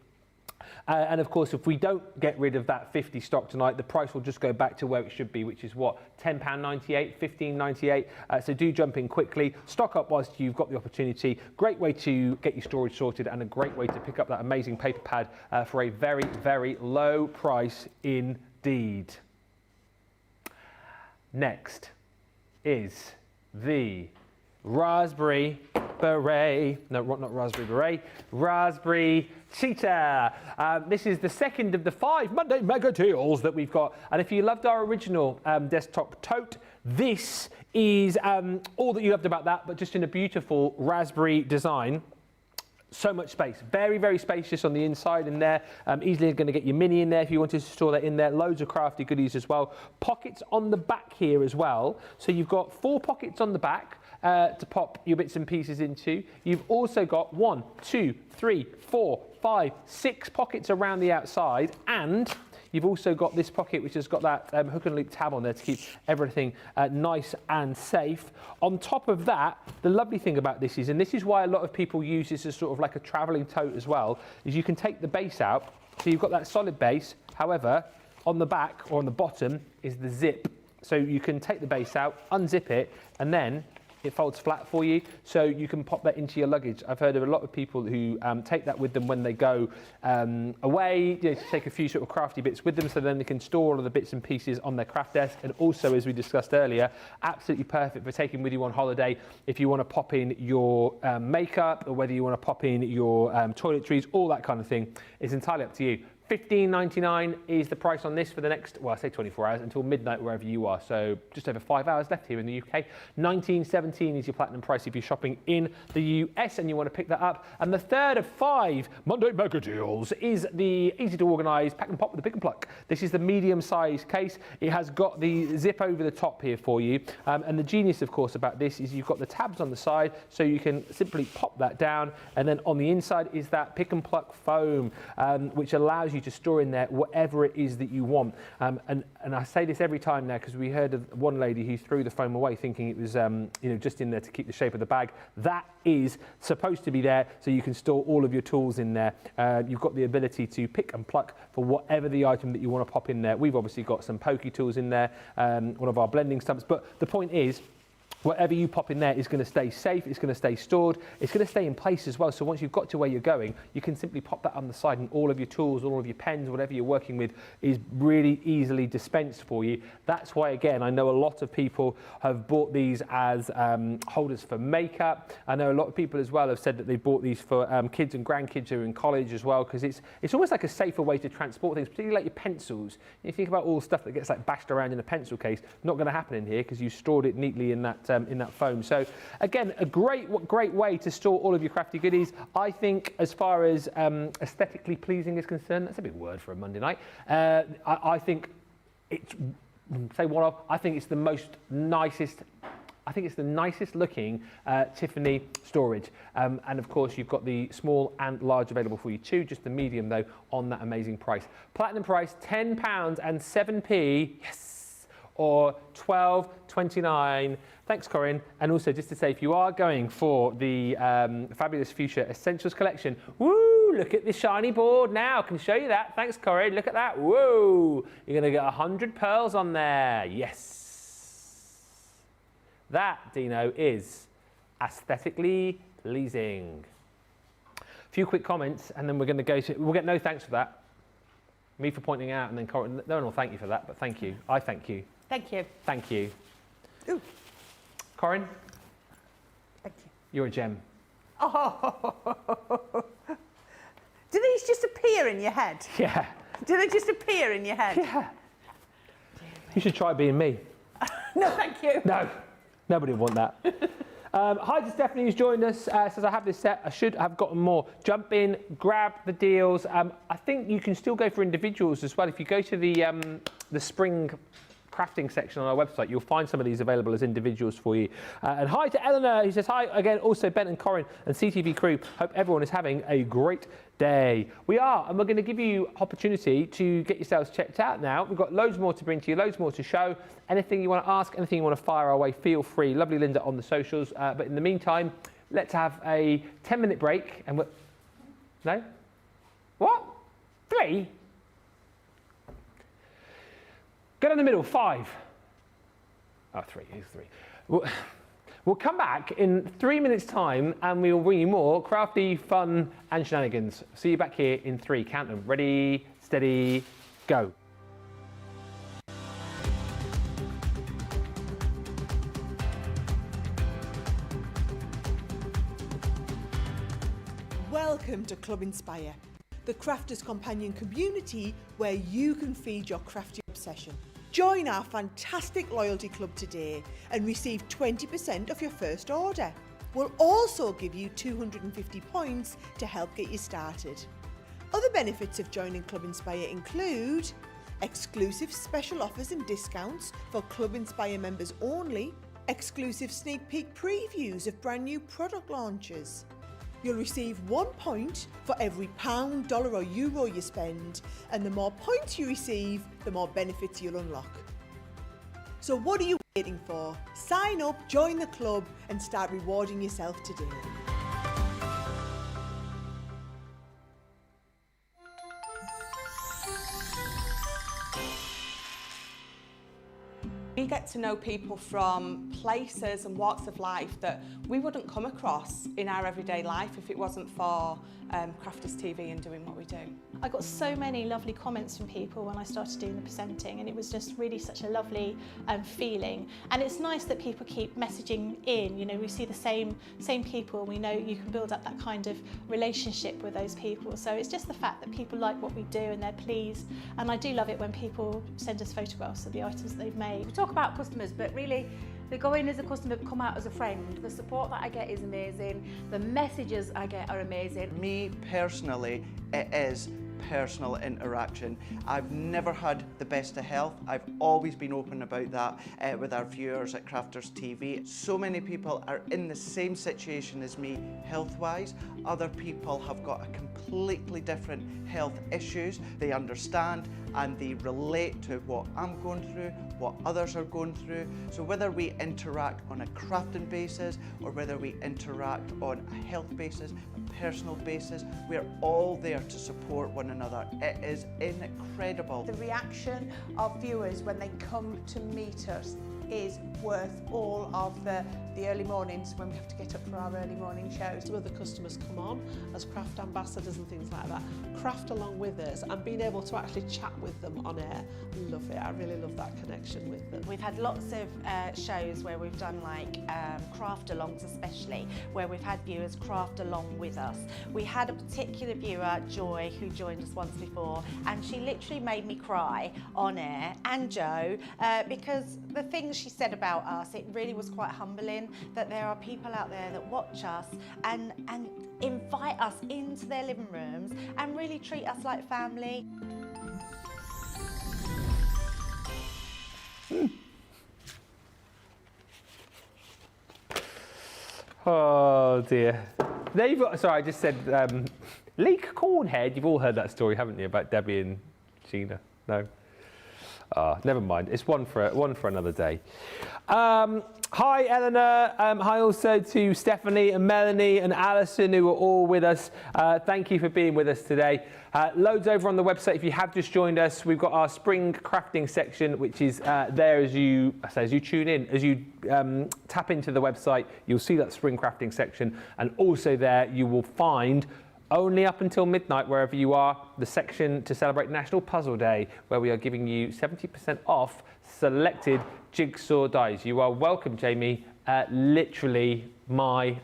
And of course, if we don't get rid of that 50 stock tonight, the price will just go back to where it should be, which is what, £10.98, £15.98. So do jump in quickly, stock up whilst you've got the opportunity. Great way to get your storage sorted, and a great way to pick up that amazing paper pad for a very, very low price indeed. Next is the Raspberry Beret, no, not Raspberry Beret, Raspberry Cheetah. This is the second of the 5 Monday mega deals that we've got. And if you loved our original desktop tote, this is all that you loved about that, but just in a beautiful raspberry design. So much space, very, very spacious on the inside in there. Easily going to get your mini in there if you wanted to store that in there. Loads of crafty goodies as well. Pockets on the back here as well. So you've got 4 pockets on the back to pop your bits and pieces into. You've also got 1, 2, 3, 4, 5, 6 pockets around the outside, and you've also got this pocket which has got that hook and loop tab on there to keep everything nice and safe. On top of that, the lovely thing about this is, and this is why a lot of people use this as sort of like a travelling tote as well, is you can take the base out. So you've got that solid base. However, on the back or on the bottom is the zip. So you can take the base out, unzip it, and then it folds flat for you, so you can pop that into your luggage. I've heard of a lot of people who take that with them when they go away, you know, to take a few sort of crafty bits with them, so then they can store all of the bits and pieces on their craft desk. And also, as we discussed earlier, absolutely perfect for taking with you on holiday if you want to pop in your makeup, or whether you want to pop in your toiletries, all that kind of thing. It's entirely up to you. $15.99 is the price on this for the next, well, I say 24 hours, until midnight wherever you are. So just over 5 hours left here in the UK. $19.17 is your platinum price if you're shopping in the US and you want to pick that up. And the third of 5 Monday mega deals is the easy to organise pack and pop with a pick and pluck. This is the medium-sized case. It has got the zip over the top here for you. And the genius, of course, about this is you've got the tabs on the side, so you can simply pop that down. And then on the inside is that pick and pluck foam, which allows you to store in there whatever it is that you want. And I say this every time now, because we heard of one lady who threw the foam away thinking it was you know, just in there to keep the shape of the bag. That is supposed to be there so you can store all of your tools in there. You've got the ability to pick and pluck for whatever the item that you want to pop in there. We've obviously got some pokey tools in there, one of our blending stumps, but the point is, whatever you pop in there is going to stay safe, it's going to stay stored, it's going to stay in place as well. So once you've got to where you're going, you can simply pop that on the side, and all of your tools, all of your pens, whatever you're working with is really easily dispensed for you. That's why, again, I know a lot of people have bought these as holders for makeup. I know a lot of people as well have said that they bought these for kids and grandkids who are in college as well, because it's almost like a safer way to transport things, particularly like your pencils. You think about all the stuff that gets like bashed around in a pencil case, not going to happen in here because you stored it neatly in that that foam. So again, a great way to store all of your crafty goodies. I think as far as aesthetically pleasing is concerned, that's a big word for a Monday night. I think it's I think it's the nicest. I think it's the nicest looking Tiffany storage. And of course, you've got the small and large available for you too, just the medium though, on that amazing price. Platinum price, £10 and 7p, yes, or £12.29. Thanks, Corrine. And also just to say, if you are going for the fabulous Fuchsia Essentials collection, woo, look at this shiny board now. I can show you that. Thanks, Corrine. Look at that. Whoa, you're gonna get 100 pearls on there. Yes. That, Dino, is aesthetically pleasing. A few quick comments, and then we're going to go to... We'll get no thanks for that. Me for pointing out, and then Corinne... No one will thank you for that, but thank you. I thank you. Thank you. Thank you. Ooh. Corinne? Thank you. You're a gem. Oh. Do these just appear in your head? Yeah. Do they just appear in your head? Yeah. You should try being me. No, thank you. No. Nobody would want that. Hi to Stephanie, who's joined us. Says, I have this set. I should have gotten more. Jump in, grab the deals. I think you can still go for individuals as well. If you go to the spring crafting section on our website, you'll find some of these available as individuals for you. And hi to Eleanor, who says, hi again, also Ben and Corinne and CTV crew. Hope everyone is having a great day. We are, and we're going to give you opportunity to get yourselves checked out now. We've got loads more to bring to you, loads more to show. Anything you want to ask, anything you want to fire our way, feel free. Lovely Linda on the socials. But in the meantime, let's have a 10-minute break. And no? What? 3? Go in the middle, 5. Oh, 3, it's 3. We'll come back in 3 minutes' time and we'll bring you more crafty, fun and shenanigans. See you back here in 3. Count them. Ready, steady, go. Welcome to Club Inspire, the crafters' companion community where you can feed your crafty obsession. Join our fantastic loyalty club today and receive 20% of your first order. We'll also give you 250 points to help get you started. Other benefits of joining Club Inspire include exclusive special offers and discounts for Club Inspire members only, exclusive sneak peek previews of brand new product launches. You'll receive 1 point for every pound, dollar or euro you spend, and the more points you receive, the more benefits you'll unlock. So what are you waiting for? Sign up, join the club and start rewarding yourself today. We get to know people from places and walks of life that we wouldn't come across in our everyday life if it wasn't for Crafters TV and doing what we do. I got so many lovely comments from people when I started doing the presenting, and it was just really such a lovely feeling. And it's nice that people keep messaging in. You know, we see the same people. We know you can build up that kind of relationship with those people. So it's just the fact that people like what we do and they're pleased. And I do love it when people send us photographs of the items that they've made. We talk about customers, but really they go in as a customer, come out as a friend. The support that I get is amazing. The messages I get are amazing. Me personally, it is personal interaction. I've never had the best of health. I've always been open about that with our viewers at Crafters TV. So many people are in the same situation as me health-wise. Other people have got a completely different health issues. They understand and they relate to what I'm going through, what others are going through. So whether we interact on a crafting basis or whether we interact on a health basis, a personal basis, we're all there to support one another. It is incredible. The reaction of viewers when they come to meet us is worth all of the early mornings when we have to get up for our early morning shows. Some of the customers come on as craft ambassadors and things like that, craft along with us, and being able to actually chat with them on air. Love it. I really love that connection with them. We've had lots of shows where we've done like craft alongs, especially where we've had viewers craft along with us. We had a particular viewer, Joy, who joined us once before, and she literally made me cry on air, and Joe, because the things she said about us, it really was quite humbling that there are people out there that watch us and invite us into their living rooms and really treat us like family. Oh dear. They've got, sorry, I just said Leek Cornhead. You've all heard that story, haven't you, about Debbie and Gina? No? Never mind. It's one for another day. Hi, Eleanor. Hi also to Stephanie and Melanie and Alison, who are all with us. Thank you for being with us today. Loads over on the website. If you have just joined us, we've got our spring crafting section, which is there as you tune in, as you tap into the website. You'll see that spring crafting section, and also there you will find, only up until midnight, wherever you are, the section to celebrate National Puzzle Day, where we are giving you 70% off selected jigsaw dies. You are welcome, Jamie. Literally my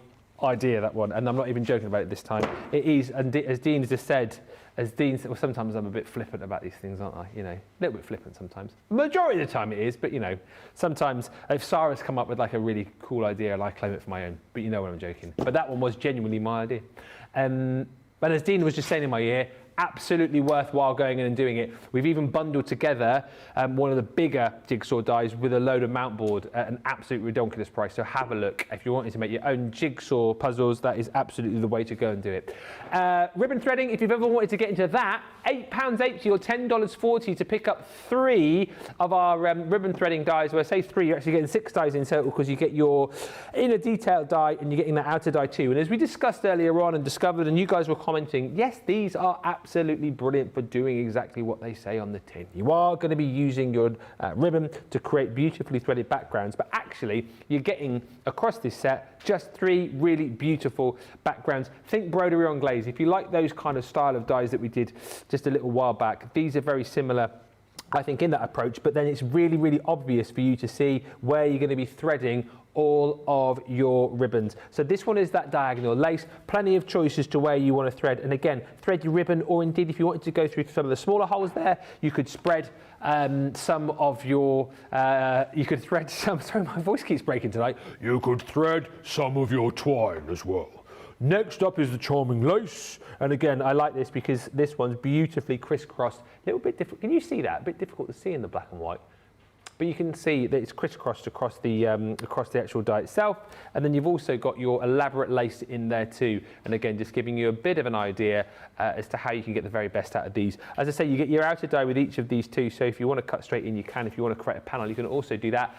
idea, that one, and I'm not even joking about it this time. It is, and as Dean has just said, well, sometimes I'm a bit flippant about these things, aren't I? You know, a little bit flippant sometimes. Majority of the time it is, but you know, sometimes if Sarah's come up with like a really cool idea, I claim it for my own. But you know when I'm joking. But that one was genuinely my idea. But as Dean was just saying in my ear, absolutely worthwhile going in and doing it. We've even bundled together one of the bigger jigsaw dies with a load of mount board at an absolute redonkulous price. So have a look. If you're wanting to make your own jigsaw puzzles, that is absolutely the way to go and do it. Ribbon threading, if you've ever wanted to get into that, £8.80 or $10.40 to pick up 3 of our ribbon threading dies. Well, I say 3, you're actually getting 6 dies in total, because you get your inner detail die and you're getting that outer die too. And as we discussed earlier on and discovered, and you guys were commenting, yes, these are absolutely brilliant for doing exactly what they say on the tin. You are going to be using your ribbon to create beautifully threaded backgrounds, but actually you're getting across this set just 3 really beautiful backgrounds. Think broderie on glaze. If you like those kind of style of dies that we did just a little while back, these are very similar, I think, in that approach, but then it's really, really obvious for you to see where you're going to be threading all of your ribbons. So this one is that diagonal lace, plenty of choices to where you want to thread. And again, thread your ribbon, or indeed if you wanted to go through some of the smaller holes there, you could spread some of your, you could thread some, sorry, my voice keeps breaking tonight. You could thread some of your twine as well. Next up is the charming lace. And again, I like this because this one's beautifully crisscrossed. A little bit difficult. Can you see that? A bit difficult to see in the black and white. But you can see that it's crisscrossed across the actual die itself. And then you've also got your elaborate lace in there too. And again, just giving you a bit of an idea as to how you can get the very best out of these. As I say, you get your outer die with each of these two. So if you want to cut straight in, you can. If you want to create a panel, you can also do that.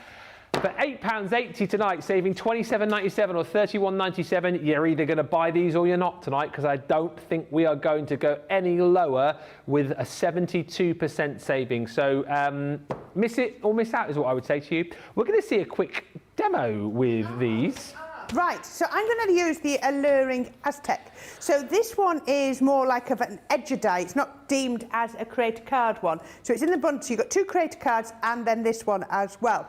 For £8.80 tonight, saving £27.97 or £31.97, you're either going to buy these or you're not tonight, because I don't think we are going to go any lower with a 72% saving. So miss it or miss out is what I would say to you. We're going to see a quick demo with these. Right, so I'm going to use the Alluring Aztec. So this one is more like an edger die. It's not deemed as a creator card one. So it's in the bundle. So you've got 2 creator cards and then this one as well.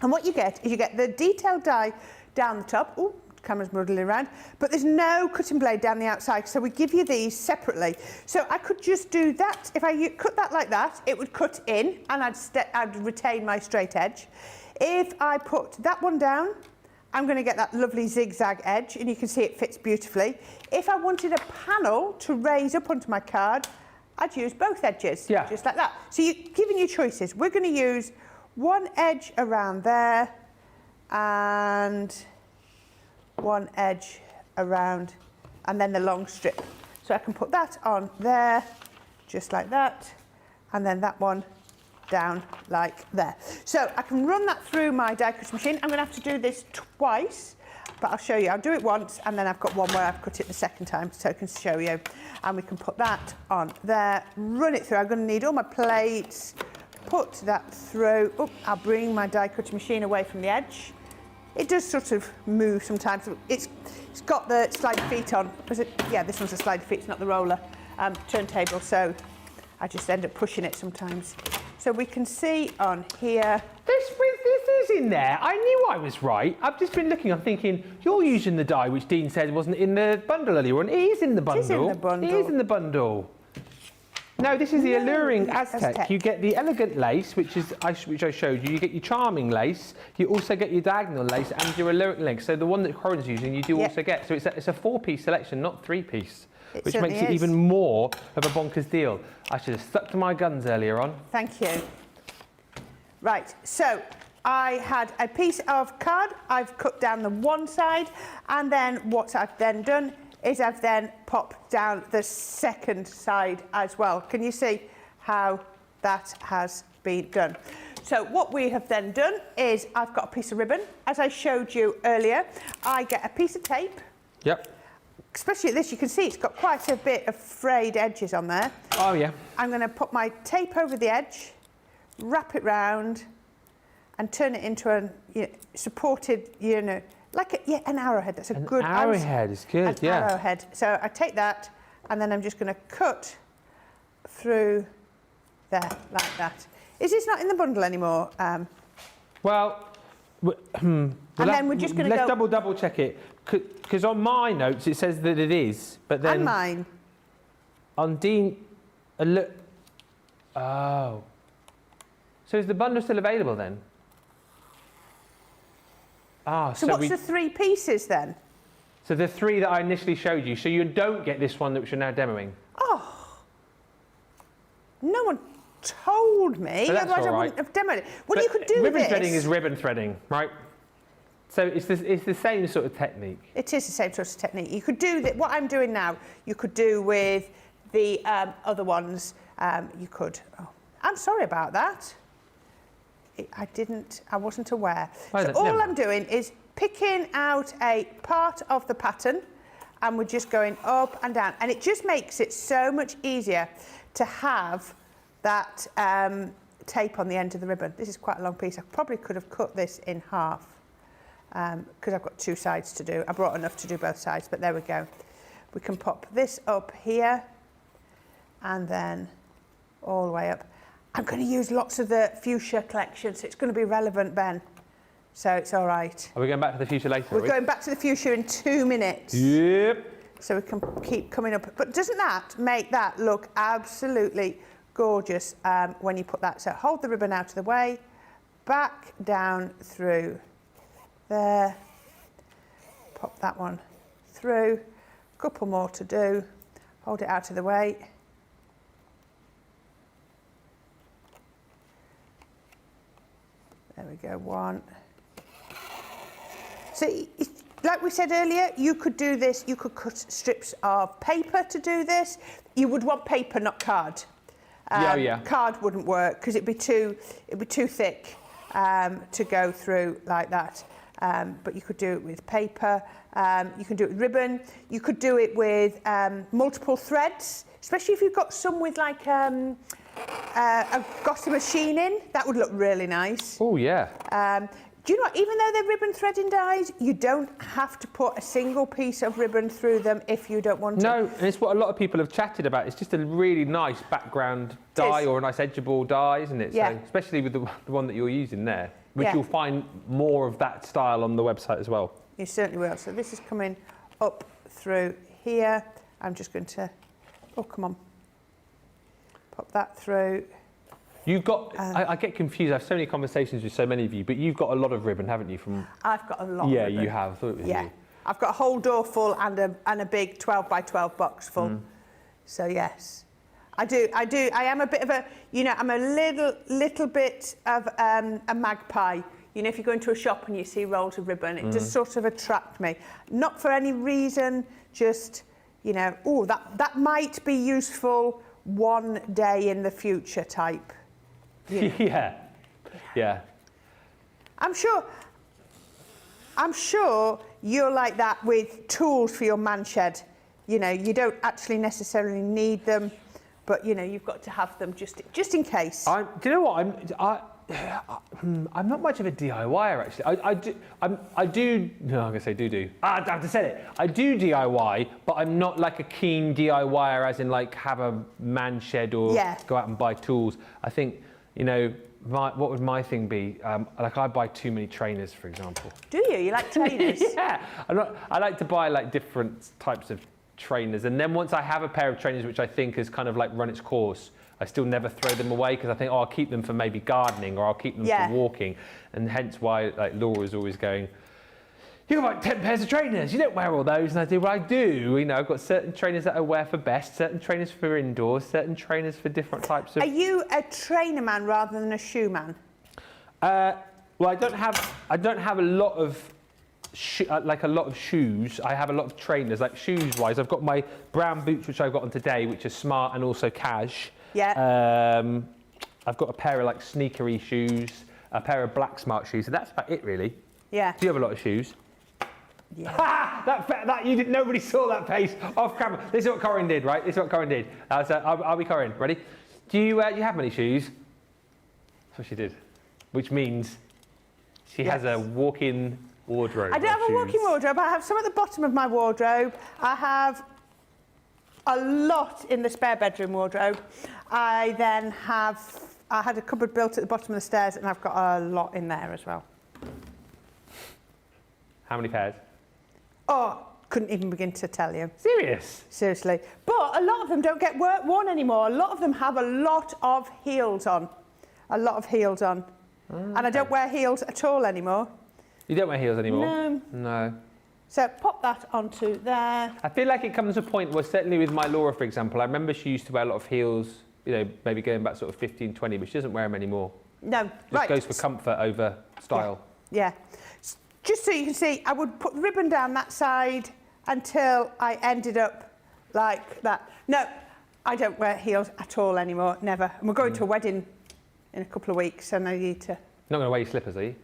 And what you get is you get the detail die down the top. Oh, camera's muddling around. But there's no cutting blade down the outside, so we give you these separately. So I could just do that. If I cut that like that, it would cut in and I'd retain my straight edge. If I put that one down, I'm going to get that lovely zigzag edge, and you can see it fits beautifully. If I wanted a panel to raise up onto my card, I'd use both edges, just like that. So you're giving you choices. We're going to use one edge around there and one edge around, and then the long strip. So I can put that on there, just like that, and then that one down like there. So I can run that through my die cut machine. I'm going to have to do this twice, but I'll show you. I'll do it once, and then I've got one where I've cut it the second time, so I can show you. And we can put that on there, run it through. I'm going to need all my plates. Put that through. Oh, I'll bring my die cutting machine away from the edge. It does sort of move sometimes. It's got the slide feet on. Yeah, this one's a slide feet, it's not the roller turntable, so I just end up pushing it sometimes. So we can see on here. This is in there. I knew I was right. I've just been looking, I'm thinking, you're using the die which Dean said wasn't in the bundle earlier on. It is in the bundle. It is in the bundle. It is in the bundle. No, this is the alluring Aztec. Aztec. You get the elegant lace, which I showed you. You get your charming lace. You also get your diagonal lace and your alluring lace. So the one that Corrine's using, you do also get. So it's a 4-piece selection, not 3-piece, which makes it even more of a bonkers deal. I should have stuck to my guns earlier on. Thank you. Right, so I had a piece of card. I've cut down the one side, and then what I've then done is I've then popped down the second side as well. Can you see how that has been done? So what we have then done is I've got a piece of ribbon. As I showed you earlier, I get a piece of tape. Yep. Especially at this, you can see it's got quite a bit of frayed edges on there. Oh, yeah. I'm going to put my tape over the edge, wrap it round, and turn it into a supported, like an arrowhead. That's a good arrowhead is good, an arrowhead. So I take that, and then I'm just going to cut through there like that. Is this not in the bundle anymore? Well, and then we're just going to go... Let's double check it, because on my notes it says that it is, but then... And mine. On Dean... Oh. So is the bundle still available then? Ah, so what's the 3 pieces then? So the 3 that I initially showed you. So you don't get this one that you're now demoing. Oh. No one told me, otherwise I wouldn't have demoed it. Well, you could do ribbon this. threading is ribbon threading, right? So it's the same sort of technique. It is the same sort of technique. You could do what I'm doing now, you could do with the other ones. You could... Oh, I'm sorry about that. I wasn't aware. So all I'm doing is picking out a part of the pattern, and we're just going up and down. And it just makes it so much easier to have that tape on the end of the ribbon. This is quite a long piece. I probably could have cut this in half because I've got 2 sides to do. I brought enough to do both sides, but there we go. We can pop this up here and then all the way up. I'm going to use lots of the Fuchsia collection, so it's going to be relevant, Ben. So it's all right. Are we going back to the Fuchsia later? We're going back to the Fuchsia in 2 minutes. Yep. So we can keep coming up. But doesn't that make that look absolutely gorgeous when you put that? So hold the ribbon out of the way, back down through there, pop that one through, couple more to do, hold it out of the way. There we go, 1. So, like we said earlier, you could do this, you could cut strips of paper to do this. You would want paper, not card. Yeah. Card wouldn't work because it'd be too thick to go through like that. But you could do it with paper, you can do it with ribbon, you could do it with multiple threads, especially if you've got some with like got a machine in, that would look really nice. Oh, yeah. Do you know what, even though they're ribbon threading dies, you don't have to put a single piece of ribbon through them if you don't want to. No, and it's what a lot of people have chatted about. It's just a really nice background die or a nice edgeable die, isn't it? Yeah. So, especially with the one that you're using there, which Yeah. you'll find more of that style on the website as well. You certainly will. So this is coming up through here. I'm just going to, oh, come on. Pop that through. You've got, I get confused, I have so many conversations with so many of you, but you've got a lot of ribbon, haven't you? I've got a lot of ribbon. Yeah, you have. I thought it was you. I've got a whole door full and a big 12 by 12 box full. So yes, I do. I am a bit of a, I'm a little bit of a magpie. If you go into a shop and you see rolls of ribbon, it does sort of attract me. Not for any reason, just, oh, that might be useful one day in the future type. Yeah. I'm sure you're like that with tools for your man shed. You don't actually necessarily need them, but you've got to have them just in case. do you know what? I'm not much of a DIYer actually. I do. No, I'm gonna say do. I have to say it. I do DIY, but I'm not like a keen DIYer, as in like have a man shed or go out and buy tools. I think what would my thing be? Like I buy too many trainers, for example. Do you? You like trainers? Yeah. I like to buy like different types of trainers. And then once I have a pair of trainers which I think has kind of like run its course, I still never throw them away because I think, oh, I'll keep them for maybe gardening or I'll keep them for walking. And hence why like Laura's always going, you got like 10 pairs of trainers, you don't wear all those. And I do, well, I do. You know, I've got certain trainers that I wear for best, certain trainers for indoors, certain trainers for different types of... Are you a trainer man rather than a shoe man? Well, I don't have a lot of shoes. I have a lot of trainers. Like shoes wise, I've got my brown boots which I've got on today, which are smart and also cash. Yeah. I've got a pair of like sneakery shoes, a pair of black smart shoes, and that's about it really. Yeah. Do you have a lot of shoes? Yeah. Ha! That you did. Nobody saw that face off camera. This is what Corrine did, right? This is what Corrine did. I'll be Corrine. Ready? Do you have many shoes? That's what she did, which means she has a walk-in wardrobe. I don't have a walk-in wardrobe. I have some at the bottom of my wardrobe. I have a lot in the spare bedroom wardrobe. I had a cupboard built at the bottom of the stairs, and I've got a lot in there as well. How many pairs? Oh, couldn't even begin to tell you. Serious? Seriously. But a lot of them don't get worn anymore. A lot of them have a lot of heels on. A lot of heels on. And I don't wear heels at all anymore. You don't wear heels anymore? No. No. So pop that onto there. I feel like it comes to a point where, certainly with my Laura, for example, I remember she used to wear a lot of heels, you know, maybe going back sort of 15, 20, but she doesn't wear them anymore. No, Just goes for comfort over style. Yeah. Just so you can see, I would put the ribbon down that side until I ended up like that. No, I don't wear heels at all anymore, never. And we're going to a wedding in a couple of weeks, and I need to... Not going to wear your slippers, are you?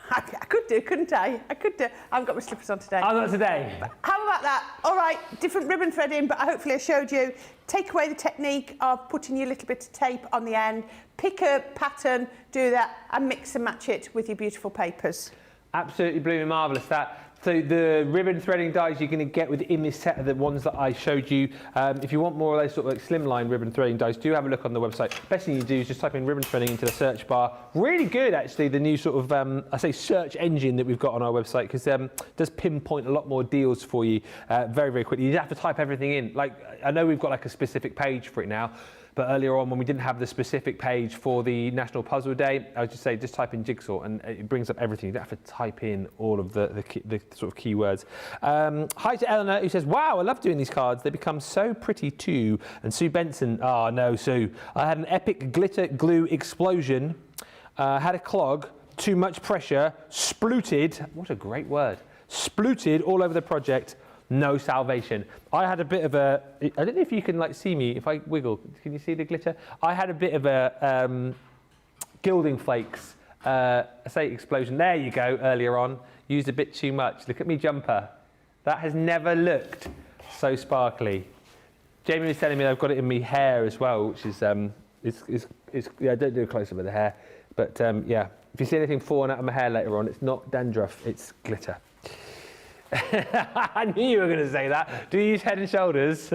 I could do, couldn't I? I could do. I haven't got my slippers on today. Oh, not today. But how about that? All right, different ribbon threading, but hopefully I showed you. Take away the technique of putting your little bit of tape on the end, pick a pattern, do that, and mix and match it with your beautiful papers. Absolutely blooming marvellous that. So the ribbon threading dies you're going to get within this set are the ones that I showed you. If you want more of those sort of like slimline ribbon threading dies, do have a look on the website. Best thing you do is just type in ribbon threading into the search bar. Really good, actually, the new sort of, I say search engine that we've got on our website, because does pinpoint a lot more deals for you very, very quickly. You don't have to type everything in. Like, I know we've got like a specific page for it now, but earlier on when we didn't have the specific page for the National Puzzle Day, I would just say just type in jigsaw and it brings up everything. You don't have to type in all of the sort of keywords. Hi to Eleanor, who says, wow, I love doing these cards. They become so pretty too. And Sue Benson, oh no, Sue. I had an epic glitter glue explosion, had a clog, too much pressure, splooted, what a great word, splooted all over the project. No salvation. I had a bit of a, I don't know if you can like see me, if I wiggle, can you see the glitter? I had a bit of a gilding flakes, I say explosion, there you go, earlier on. Used a bit too much. Look at me jumper. That has never looked so sparkly. Jamie was telling me I've got it in my hair as well, which is, yeah, don't do a close-up of the hair. But yeah, if you see anything falling out of my hair later on, it's not dandruff, it's glitter. I knew you were going to say that. Do you use Head and Shoulders?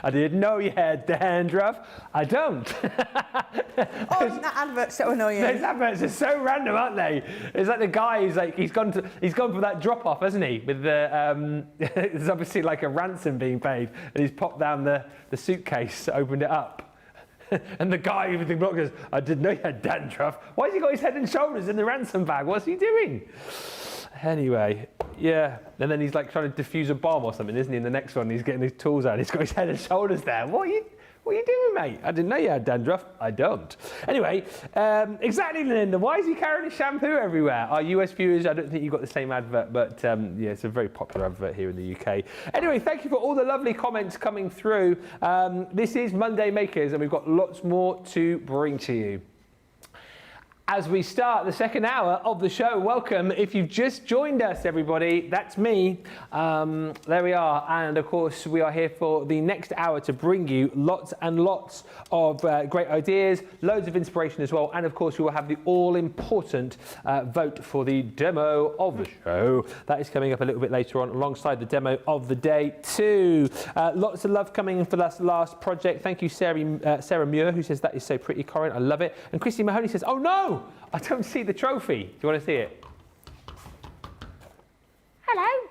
I didn't know you had dandruff. I don't. Oh, that advert's so annoying. Those adverts are so random, aren't they? It's like the guy who's like, he's gone for that drop off, hasn't he? With the there's obviously like a ransom being paid, and he's popped down the suitcase, opened it up. And the guy with the block goes, I didn't know you had dandruff. Why has he got his Head and Shoulders in the ransom bag? What's he doing? Anyway, yeah. And then he's like trying to defuse a bomb or something, isn't he? In the next one, he's getting his tools out. He's got his Head and Shoulders there. What are you doing, mate? I didn't know you had dandruff. I don't. Anyway, exactly, Linda. Why is he carrying his shampoo everywhere? Our US viewers, I don't think you got the same advert, but yeah, it's a very popular advert here in the UK. Anyway, thank you for all the lovely comments coming through. This is Monday Makers, and we've got lots more to bring to you. As we start the second hour of the show, welcome. If you've just joined us, everybody, that's me. There we are. And of course, we are here for the next hour to bring you lots and lots of great ideas, loads of inspiration as well. And of course, we will have the all-important vote for the demo of the show. That is coming up a little bit later on, alongside the demo of the day too. Lots of love coming in for this last project. Thank you, Sarah Muir, who says that is so pretty, Corrine. I love it. And Christy Mahoney says, oh no! I don't see the trophy. Do you want to see it? Hello.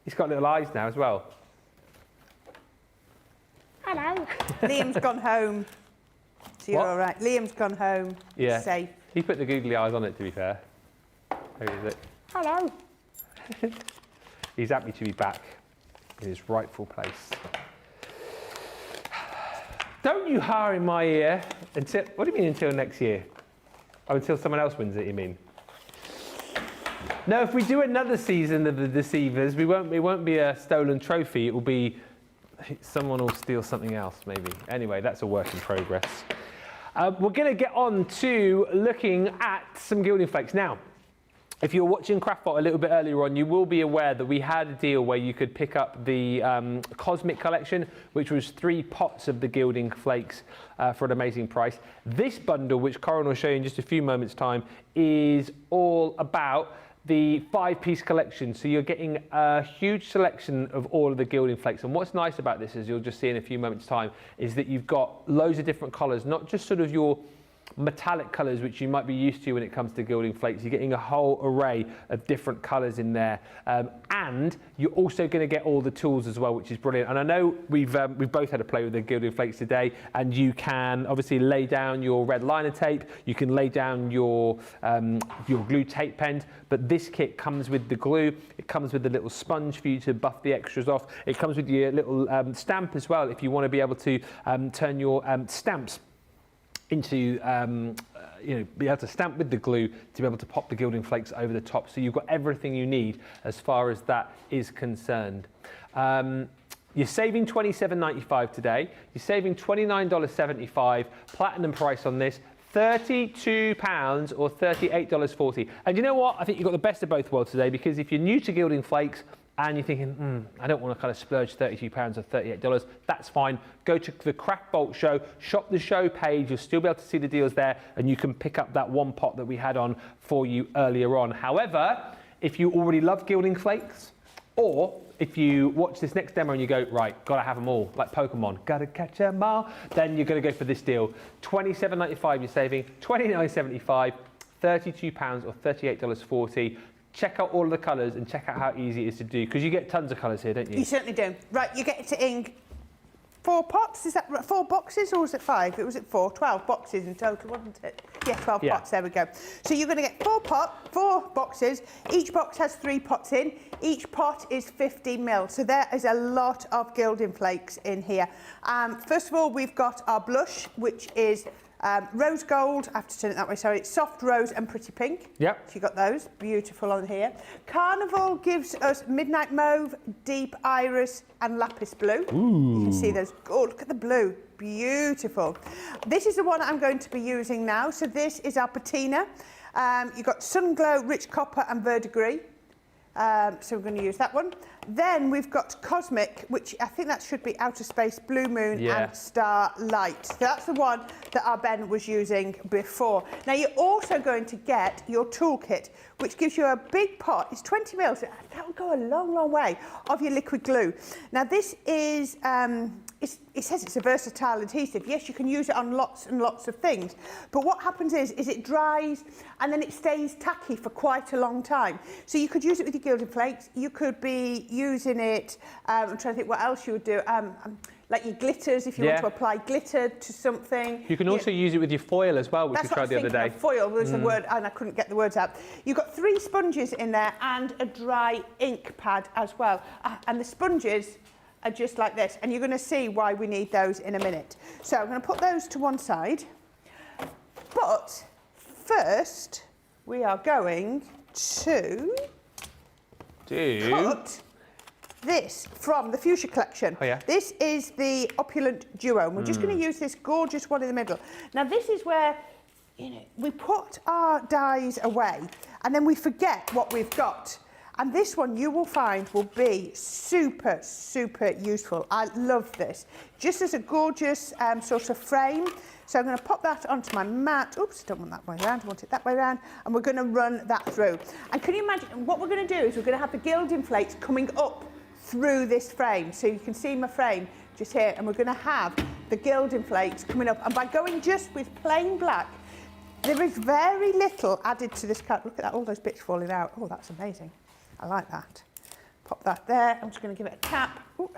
He's got little eyes now as well. Hello. Liam's gone home. So you're What? all right. Liam's gone home. Yeah. Safe. He put the googly eyes on it, to be fair. Who is it? Hello. He's happy to be back in his rightful place. Don't you hire in my ear until, what do you mean until next year? Oh, until someone else wins it, you mean? No, if we do another season of the Deceivers, it won't be a stolen trophy, it will be someone will steal something else, maybe. Anyway, that's a work in progress. We're going to get on to looking at some gilding flakes. Now, if you were watching Craftbot a little bit earlier on, you will be aware that we had a deal where you could pick up the Cosmic collection, which was 3 pots of the gilding flakes for an amazing price. This bundle, which Corrine will show you in just a few moments' time, is all about the 5-piece collection. So you're getting a huge selection of all of the gilding flakes. And what's nice about this, as you'll just see in a few moments' time, is that you've got loads of different colours, not just sort of your metallic colours which you might be used to when it comes to gilding flakes. You're getting a whole array of different colours in there, and you're also going to get all the tools as well, which is brilliant. And I know we've both had a play with the gilding flakes today, and you can obviously lay down your red liner tape, you can lay down your glue tape pen, but this kit comes with the glue, it comes with the little sponge for you to buff the extras off, it comes with your little stamp as well if you want to be able to turn your stamps into, be able to stamp with the glue to be able to pop the gilding flakes over the top. So you've got everything you need as far as that is concerned. You're saving $27.95 today. You're saving $29.75. Platinum price on this, £32 or $38.40. And you know what? I think you've got the best of both worlds today, because if you're new to gilding flakes, and you're thinking, I don't want to kind of splurge £32 or $38, that's fine. Go to the Craft Bolt show, shop the show page, you'll still be able to see the deals there, and you can pick up that one pot that we had on for you earlier on. However, if you already love gilding flakes, or if you watch this next demo and you go, right, gotta have them all, like Pokemon, gotta catch them all, then you're gonna go for this deal. $27.95 you're saving, $29.75, £32 or $38.40. Check out all of the colours and check out how easy it is to do, because you get tons of colours here, don't you? You certainly do. Right, you get it in 4 pots, is that right? 4 boxes, or was it 5? It was 4, 12 boxes in total, wasn't it? Yeah, 12 pots, there we go. So you're going to get 4 boxes, each box has 3 pots in, each pot is 50 mil, so there is a lot of gilding flakes in here. First of all, we've got our blush, which is rose gold, I have to turn it that way, sorry, it's soft rose and pretty pink. Yep. So you got those, beautiful on here. Carnival gives us midnight mauve, deep iris and lapis blue. Ooh. You can see those, oh, look at the blue, beautiful. This is the one I'm going to be using now, so this is our patina. You've got sun glow, rich copper and verdigris. So we're going to use that one. Then we've got Cosmic, which I think that should be Outer Space, Blue Moon and Starlight. So that's the one that our Ben was using before. Now you're also going to get your toolkit, which gives you a big pot. It's 20 mils. That will go a long, long way of your liquid glue. Now this is, it says it's a versatile adhesive. Yes, you can use it on lots and lots of things. But what happens is it dries and then it stays tacky for quite a long time. So you could use it with your gilding flakes. You could be using it, I'm trying to think what else you would do, like your glitters, if you want to apply glitter to something. You can also use it with your foil as well, which we tried the other day. Foil was the word, and I couldn't get the words out. You've got 3 sponges in there and a dry ink pad as well. And the sponges are just like this, and you're going to see why we need those in a minute. So I'm going to put those to one side. But first, we are going to cut this from the Fuchsia collection. Oh, yeah. This is the Opulent Duo, and we're just going to use this gorgeous one in the middle. Now, this is where, we put our dies away, and then we forget what we've got. And this one you will find will be super, super useful. I love this. Just as a gorgeous sort of frame. So I'm going to pop that onto my mat. Oops, I don't want that way around, I want it that way around. And we're going to run that through. And can you imagine, what we're going to do is we're going to have the gilding flakes coming up through this frame. So you can see my frame just here. And we're going to have the gilding flakes coming up. And by going just with plain black, there is very little added to this cut. Look at that, all those bits falling out. Oh, that's amazing. I like that. Pop that there. I'm just going to give it a tap. Ooh.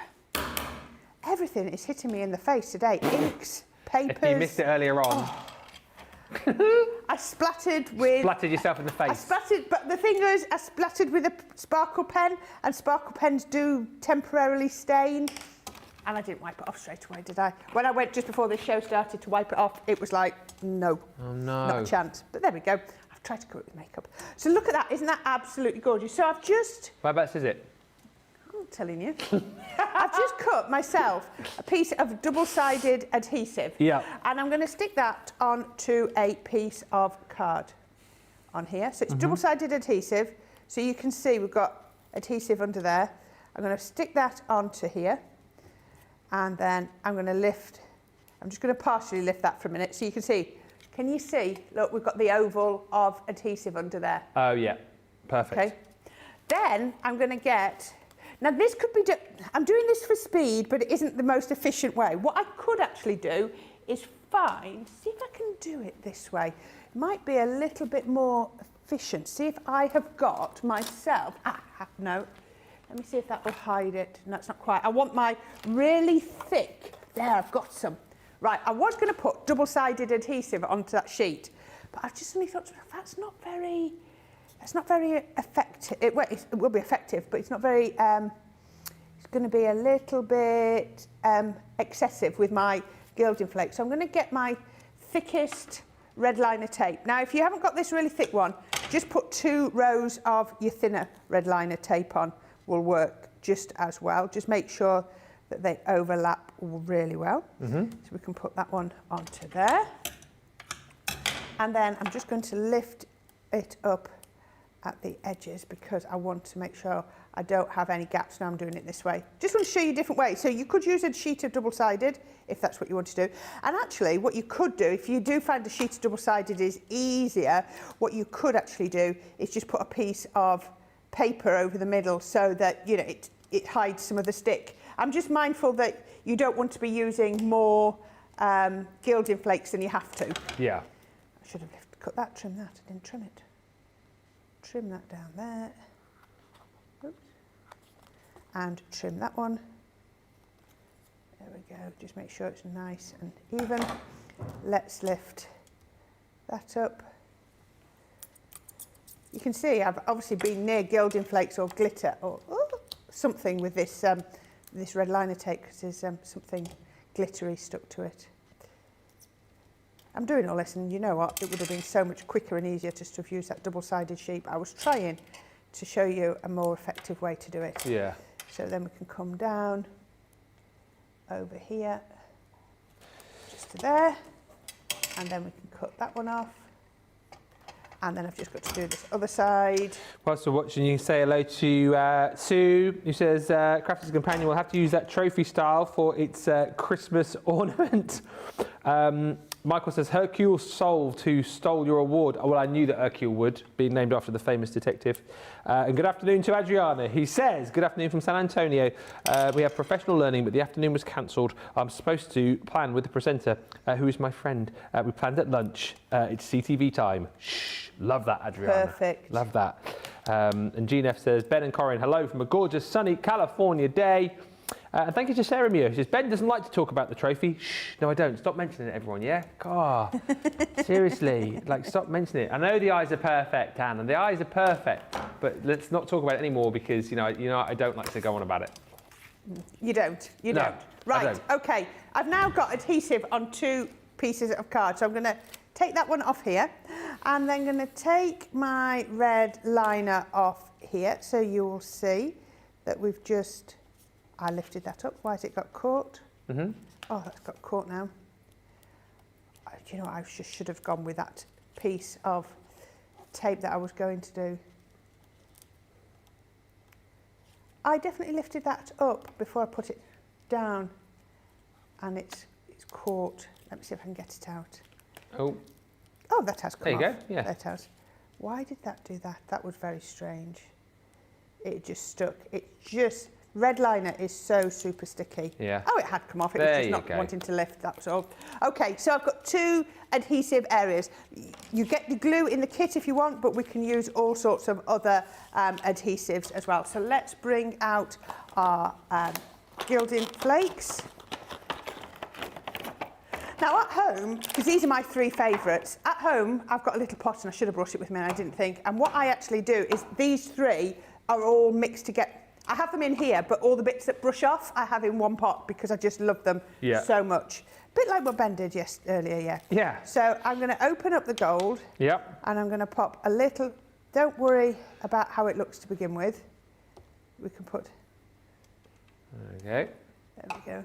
Everything is hitting me in the face today. Inks, papers. If you missed it earlier on. I splattered with... Splattered yourself in the face. I splattered, but the thing is, I splattered with a sparkle pen, and sparkle pens do temporarily stain. And I didn't wipe it off straight away, did I? When I went just before the show started to wipe it off, it was like, no. Oh, no. Not a chance. But there we go. I've tried to cover it with makeup. So look at that. Isn't that absolutely gorgeous? So I've just... Whereabouts is it? I'm telling you. I've just cut myself a piece of double-sided adhesive. Yeah. And I'm going to stick that onto a piece of card on here. So it's double-sided adhesive. So you can see we've got adhesive under there. I'm going to stick that onto here. And then I'm going to lift, I'm just going to partially lift that for a minute so you can see. Can you see? Look, we've got the oval of adhesive under there. Oh, yeah. Perfect. Okay. Then I'm going to get... Now, this could be... I'm doing this for speed, but it isn't the most efficient way. What I could actually do is see if I can do it this way. It might be a little bit more efficient. See if I have got myself... no. Let me see if that will hide it. No, it's not quite. I want my really thick... There, I've got some. Right, I was going to put double-sided adhesive onto that sheet, but I just suddenly thought, that's not very effective. It will be effective, but it's not very... it's going to be a little bit excessive with my gilding flakes. So I'm going to get my thickest red liner tape. Now, if you haven't got this really thick one, just put 2 rows of your thinner red liner tape on. Will work just as well. Just make sure that they overlap really well. So we can put that one onto there. And then I'm just going to lift it up at the edges because I want to make sure I don't have any gaps. Now I'm doing it this way. Just want to show you different ways. So you could use a sheet of double-sided if that's what you want to do. And actually what you could do, if you do find a sheet of double-sided is easier, what you could actually do is just put a piece of paper over the middle so that, you know, it hides some of the stick. I'm just mindful that you don't want to be using more gilding flakes than you have to. Yeah. I should have cut that, trim that. I didn't trim it. Trim that down there. Oops. And trim that one. There we go. Just make sure it's nice and even. Let's lift that up. You can see I've obviously been near gilding flakes or glitter or something with this this red liner tape because there's something glittery stuck to it. I'm doing all this and you know what, it would have been so much quicker and easier just to have used that double-sided sheet. I was trying to show you a more effective way to do it. Yeah. So then we can come down over here, just to there, and then we can cut that one off. And then I've just got to do this other side. Whilst we're watching, you can say hello to Sue, who says, Crafter's Companion will have to use that trophy style for its Christmas ornament. Michael says, Hercule solved who stole your award. Oh, well, I knew that Hercule would, being named after the famous detective. And good afternoon to Adriana. He says, good afternoon from San Antonio. We have professional learning, but the afternoon was cancelled. I'm supposed to plan with the presenter, who is my friend. We planned at lunch. It's CTV time. Shh, love that, Adriana. Perfect. Love that. And Jean F says, Ben and Corrine, hello from a gorgeous sunny California day. And thank you to Sarah Muir. She says, Ben doesn't like to talk about the trophy. Shh, no, I don't. Stop mentioning it, everyone, yeah? God, seriously, like, stop mentioning it. I know the eyes are perfect, Anne, and the eyes are perfect, but let's not talk about it anymore because, you know, I don't like to go on about it. You don't? You No, don't? Right, I don't. OK. I've now got adhesive on 2 pieces of card, so I'm going to take that one off here, and then going to take my red liner off here, so you'll see that we've just... I lifted that up. Why has it got caught? Oh, that's got caught now. Do you know what? I just should have gone with that piece of tape that I was going to do. I definitely lifted that up before I put it down, and it's caught. Let me see if I can get it out. Oh, that has come off. there you go. Yeah. That has. Why did that do that? That was very strange. It just stuck. It just... Red liner is so super sticky. Yeah. Oh, it had come off. It There was just you not go. wanting to lift, that was all. OK, so I've got 2 adhesive areas. You get the glue in the kit if you want, but we can use all sorts of other adhesives as well. So let's bring out our gilding flakes. Now at home, because these are my 3 favourites, at home I've got a little pot and I should have brought it with me and I didn't think. And what I actually do is these 3 are all mixed together. I have them in here, but all the bits that brush off I have in one pot because I just love them so much. A bit like what Ben did earlier, yeah. Yeah. So I'm going to open up the gold. Yep. And I'm going to pop a little, don't worry about how it looks to begin with. We can put, Okay. there we go.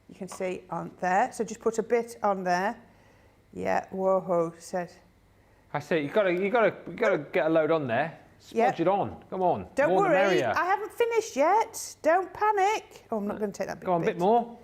You can see on there. So just put a bit on there. Yeah, whoa, said. I see. You gotta get a load on there. Smudge it on. Come on. Don't More the worry, merrier. I haven't finished yet. Don't panic. Oh, I'm not going to take that big Go on, a bit more.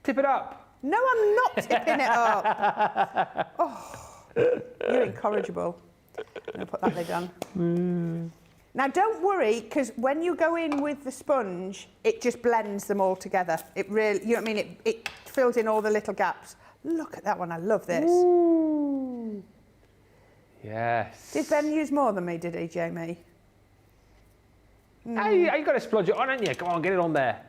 Tip it up. No, I'm not tipping it up. Oh, you're incorrigible. I'm going to put that lid on. Now, don't worry, because when you go in with the sponge, it just blends them all together. It really, you know what I mean? It fills in all the little gaps. Look at that one. I love this. Ooh. Yes. Did Ben use more than me, did he, Jamie? Hey, you got to splodge it on, haven't you? Come on, get it on there.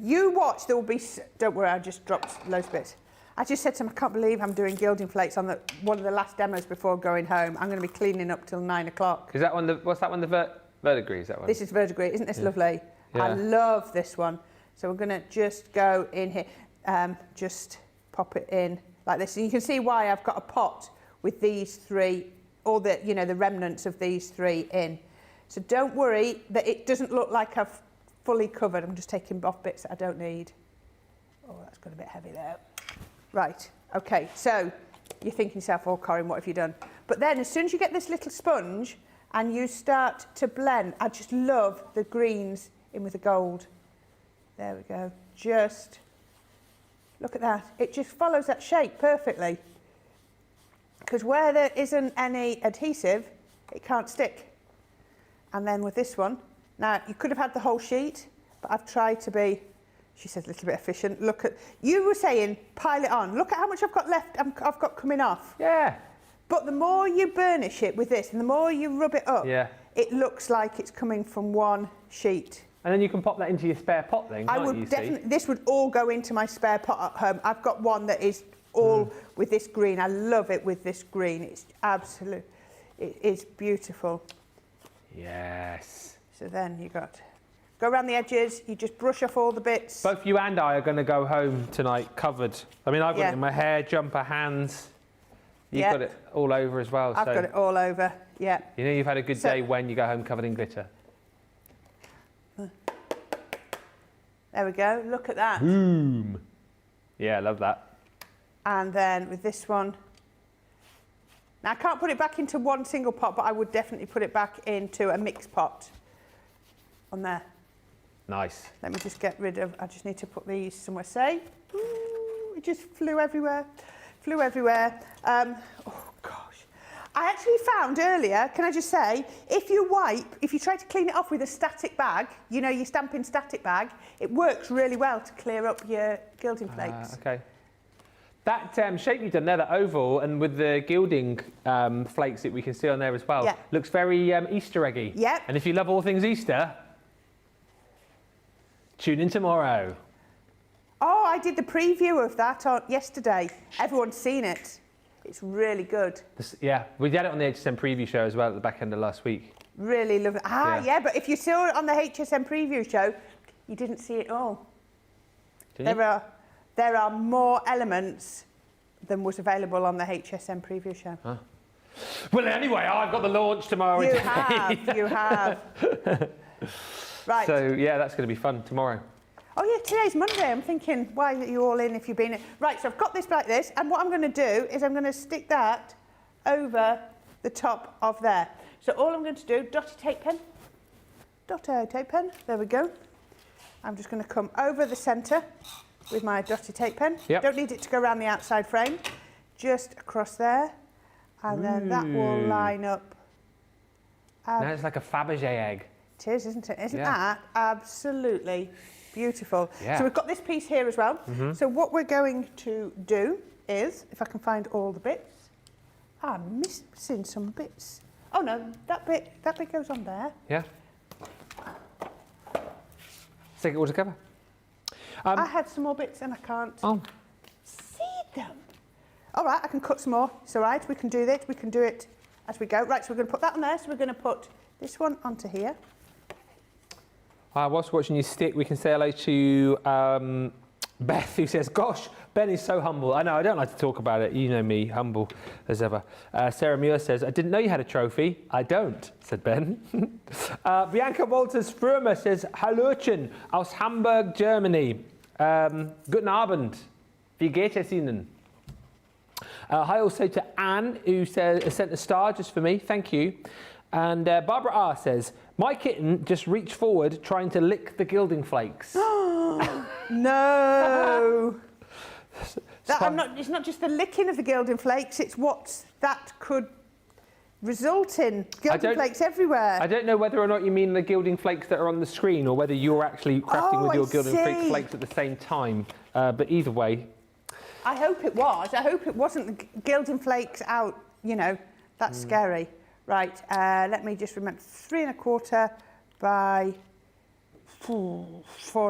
You watch, there will be... Don't worry, I just dropped loads of bits. I just said to him, I can't believe I'm doing gilding flakes on one of the last demos before going home. I'm going to be cleaning up till 9 o'clock. Is that one what's that one, the verdigris, is that one? This is verdigris, isn't this lovely? Yeah. I love this one. So we're going to just go in here, just pop it in like this. And you can see why I've got a pot with these 3, all the, you know, the remnants of these 3 in. So don't worry that it doesn't look like I've fully covered. I'm just taking off bits that I don't need. Oh, that's got a bit heavy there. Right, okay, so you're thinking to yourself, oh, Corrine, what have you done? But then as soon as you get this little sponge and you start to blend, I just love the greens in with the gold. There we go. Just look at that. It just follows that shape perfectly. Because where there isn't any adhesive, it can't stick. And then with this one, now you could have had the whole sheet, but I've tried to be, she says, a little bit efficient. Look at, you were saying pile it on. Look at how much I've got left, I've got coming off. Yeah. But the more you burnish it with this and the more you rub it up, it looks like it's coming from one sheet. And then you can pop that into your spare pot then, I can't would you, definitely, this would all go into my spare pot at home. I've got one that is all with this green. I love it with this green. It's absolute, it is beautiful. Yes. So then you got, go around the edges, you just brush off all the bits. Both you and I are going to go home tonight covered. I mean, I've got it in my hair, jumper, hands. You've got it all over as well. I've got it all over, yeah. You know you've had a good day when you go home covered in glitter. There we go, look at that. Boom. Yeah, I love that. And then with this one, now I can't put it back into one single pot, but I would definitely put it back into a mixed pot on there. Nice. Let me just get rid of, I just need to put these somewhere safe. Ooh, it just flew everywhere, flew everywhere. Oh gosh. I actually found earlier, can I just say, if you try to clean it off with a static bag, you know, your stamping static bag, it works really well to clear up your gilding flakes. Okay. That shape you've done there, that oval, and with the gilding flakes that we can see on there as well, looks very Easter eggy. Yep. And if you love all things Easter, tune in tomorrow. Oh, I did the preview of that yesterday. Everyone's seen it. It's really good. Yeah, we did it on the HSM preview show as well at the back end of last week. Really love it. Yeah, but if you saw it on the HSM preview show, you didn't see it all. There are more elements than was available on the HSM preview show. Huh. Well, anyway, I've got the launch tomorrow. You have. Right. So, yeah, that's going to be fun tomorrow. Oh, yeah, today's Monday. I'm thinking, why are you all in if you've been in? Right, so I've got this like this, and what I'm going to do is I'm going to stick that over the top of there. So all I'm going to do, dotty tape pen, there we go. I'm just going to come over the centre with my dotty tape pen. Yep. Don't need it to go around the outside frame, just across there, and then that will line up. Now it's like a Fabergé egg. It is, isn't it? Isn't that absolutely beautiful? Yeah. So we've got this piece here as well. So what we're going to do is, if I can find all the bits, I'm missing some bits. Oh no, that bit goes on there. Yeah. Let's take it all together. I had some more bits and I can't. Oh. See, Done. All right, I can cut some more. It's all right, we can do this. We can do it as we go. Right, so we're going to put that on there. So we're going to put this one onto here. Whilst watching you stick, we can say hello to Beth, who says, gosh, Ben is so humble. I know, I don't like to talk about it. You know me, humble as ever. Sarah Muir says, I didn't know you had a trophy. I don't, said Ben. Bianca Walters-Frömer says, Hallöchen aus Hamburg, Germany. Guten Abend. Wie geht es Ihnen? Hi also to Anne, who sent a star just for me. Thank you. And Barbara R says, my kitten just reached forward trying to lick the gilding flakes. No. It's not just the licking of the gilding flakes, it's what that could result in. Gilding flakes everywhere. I don't know whether or not you mean the gilding flakes that are on the screen or whether you're actually crafting with your gilding flakes at the same time. But either way. I hope it was. I hope it wasn't the gilding flakes out, you know, that's scary. Right, let me just remember, 3 1/4 by 4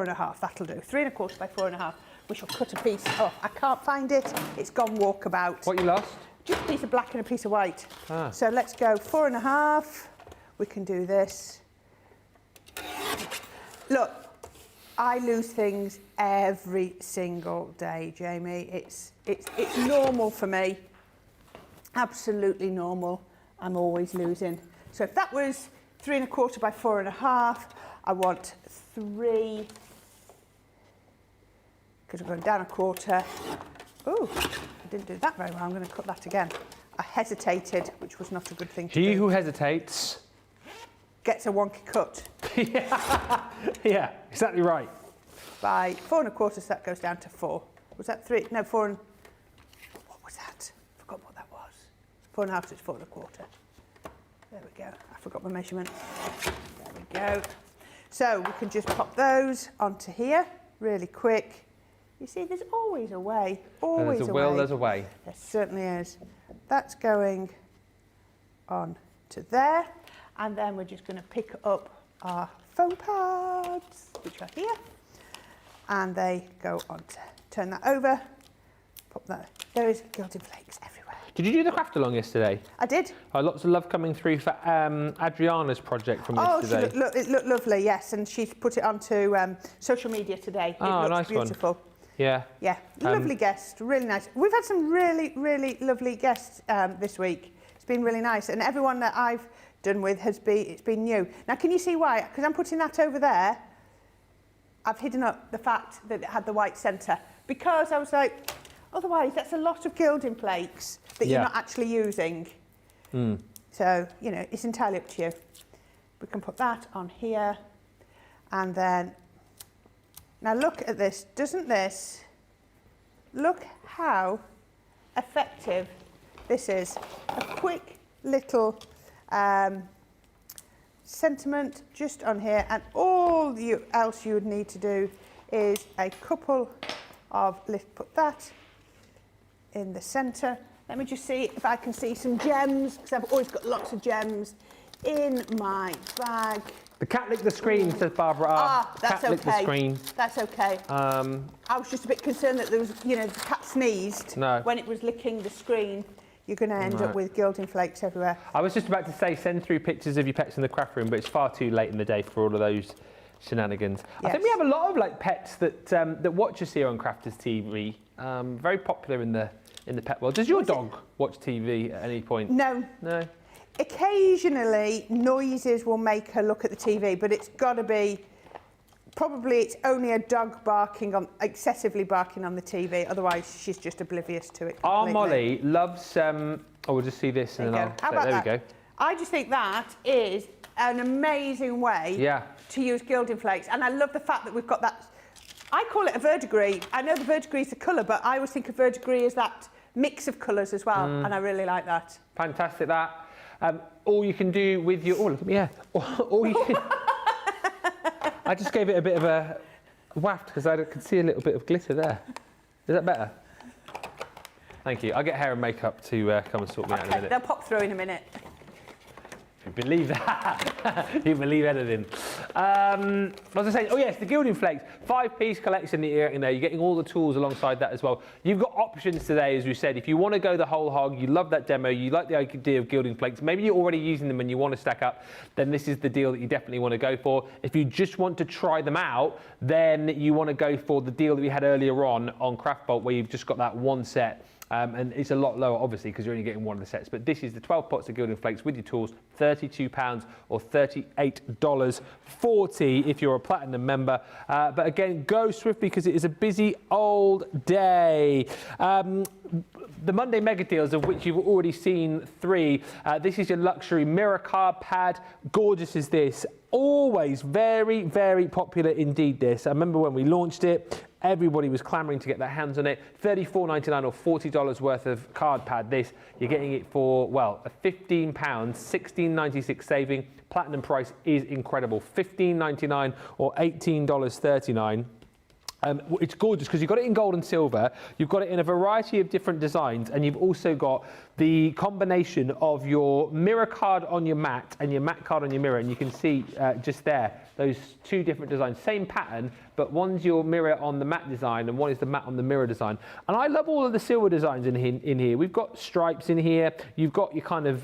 1/2, that'll do. 3 1/4 by 4 1/2. We shall cut a piece off. I can't find it, it's gone walkabout. What you lost? Just a piece of black and a piece of white. So let's go 4 1/2. We can do this. Look, I lose things every single day, Jamie. It's normal for me. Absolutely normal. I'm always losing. So if that was 3 1/4 by 4 1/2, I want 3, because we're going down 1/4. Oh, I didn't do that very well. I'm going to cut that again. I hesitated, which was not a good thing to do. He who hesitates gets a wonky cut. Yeah, exactly right. By 4 1/4, so that goes down to 4. Was that 3? No, 4 and... What was that? I forgot what that was. 4 1/2, so it's 4 1/4. There we go. I forgot my measurement. There we go. So we can just pop those onto here really quick. You see, there's always a way. Always there's a will, way. there's a way. There certainly is. That's going on to there. And then we're just going to pick up our foam pads, which are here. And they go on to turn that over. Pop that. There is gilding flakes everywhere. Did you do the craft along yesterday? I did. Lots of love coming through for Adriana's project from yesterday. It looked lovely, yes. And she's put it onto social media today. It looks nice beautiful. One. Yeah. Yeah, lovely guest, really nice. We've had some really, really lovely guests this week. It's been really nice. And everyone that I've done with it's been new. Now, can you see why? Because I'm putting that over there. I've hidden up the fact that it had the white centre. Because I was like, otherwise, that's a lot of gilding flakes that you're not actually using. So, you know, it's entirely up to you. We can put that on here. And then, now look at this. Doesn't this, look how effective this is. A quick little sentiment just on here. And all else you would need to do is a couple of, let's put that in the centre. Let me just see if I can see some gems, because I've always got lots of gems in my bag. The cat licked the screen, says Barbara R. Ah, that's cat licked the screen. That's okay. I was just a bit concerned that there was, you know, the cat sneezed when it was licking the screen. You're going to end up with gilding flakes everywhere. I was just about to say send through pictures of your pets in the craft room, but it's far too late in the day for all of those shenanigans. Yes. I think we have a lot of like pets that that watch us here on Crafters TV. Very popular in the pet world. Does your dog watch TV at any point? No. No. Occasionally, noises will make her look at the TV, but it's got to be, probably it's only a dog excessively barking on the TV, otherwise she's just oblivious to it completely. Our Molly loves, we'll just see this and then I'll, How about there that? we go. I just think that is an amazing way to use gilding flakes, and I love the fact that we've got that, I call it a verdigris. I know the verdigris is the colour, but I always think of verdigris as that mix of colours as well, and I really like that. Fantastic, that. All you can do with your... Oh, look at me, yeah. All you can... I just gave it a bit of a waft because I could see a little bit of glitter there. Is that better? Thank you. I'll get hair and makeup to come and sort me out in a minute. They'll pop through in a minute. If you believe that. You believe anything. What was I saying? Oh yes, the gilding flakes. 5-piece collection that you're getting there. You're getting all the tools alongside that as well. You've got options today, as we said. If you want to go the whole hog, you love that demo, you like the idea of gilding flakes, maybe you're already using them and you want to stack up, then this is the deal that you definitely want to go for. If you just want to try them out, then you want to go for the deal that we had earlier on Craft Bolt, where you've just got that one set. And it's a lot lower, obviously, because you're only getting one of the sets. But this is the 12 pots of gilding flakes with your tools, £32 or $38.40 if you're a platinum member. But again, go swiftly because it is a busy old day. The Monday mega deals, of which you've already seen 3. This is your luxury mirror card pad. Gorgeous is this. Always very, very popular indeed, this. I remember when we launched it, everybody was clamoring to get their hands on it. $34.99 or $40 worth of card pad. This, you're getting it for, well, a £15, $16.96 saving. Platinum price is incredible. $15.99 or $18.39. It's gorgeous because you've got it in gold and silver, you've got it in a variety of different designs, and you've also got the combination of your mirror card on your mat and your mat card on your mirror, and you can see just there those 2 different designs, same pattern, but one's your mirror on the matte design and one is the matte on the mirror design. And I love all of the silver designs in here. We've got stripes in here, you've got your kind of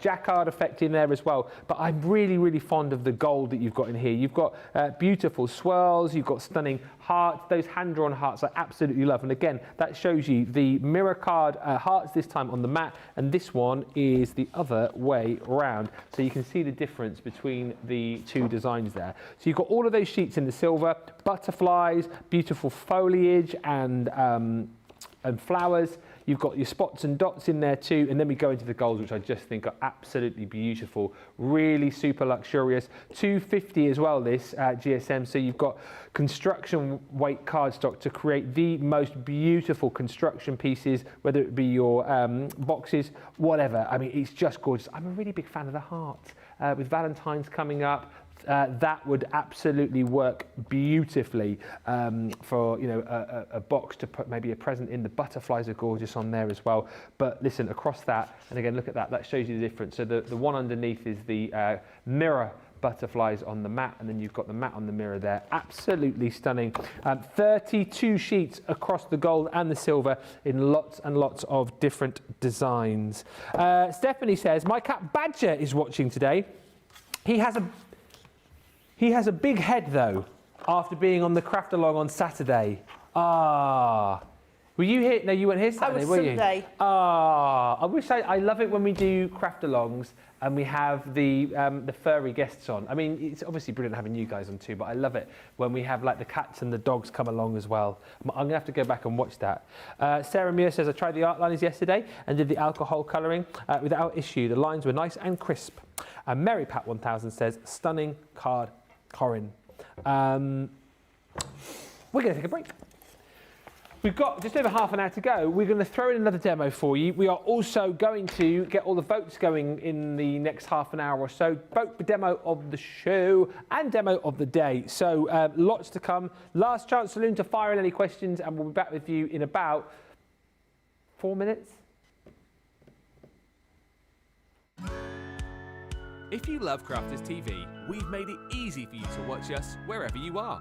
jacquard effect in there as well, but I'm really, really fond of the gold that you've got in here. You've got beautiful swirls, you've got stunning hearts. Those hand-drawn hearts I absolutely love, and again, that shows you the mirror card hearts this time on the mat, and this one is the other way around, so you can see the difference between the 2 designs there. So you've got all of those sheets in the silver, butterflies, beautiful foliage and flowers. You've got your spots and dots in there too, and then we go into the golds, which I just think are absolutely beautiful, really super luxurious. $2.50 as well, this GSM, so you've got construction weight cardstock to create the most beautiful construction pieces, whether it be your boxes, whatever. I mean, it's just gorgeous. I'm a really big fan of the hearts. With Valentine's coming up, that would absolutely work beautifully for, you know, a box to put maybe a present in. The butterflies are gorgeous on there as well. But listen, across that, and again, look at that, that shows you the difference. So the one underneath is the mirror butterflies on the mat, and then you've got the mat on the mirror there. Absolutely stunning. 32 sheets across the gold and the silver in lots and lots of different designs. Stephanie says, my cat Badger is watching today. He has a big head though, after being on the craft along on Saturday. Were you here? No, you weren't here Saturday, were you? Sunday. I wish I love it when we do craft alongs and we have the furry guests on. I mean, it's obviously brilliant having you guys on too, but I love it when we have like the cats and the dogs come along as well. I'm gonna have to go back and watch that. Sarah Muir says, I tried the art liners yesterday and did the alcohol colouring without issue. The lines were nice and crisp. And Mary Pat 1000 says, stunning card, Corrine. We're gonna take a break. We've got just over half an hour to go. We're going to throw in another demo for you. We are also going to get all the votes going in the next half an hour or so. Vote demo of the show and demo of the day. So lots to come. Last chance saloon to fire in any questions, and we'll be back with you in about 4 minutes. If you love Crafters TV, we've made it easy for you to watch us wherever you are.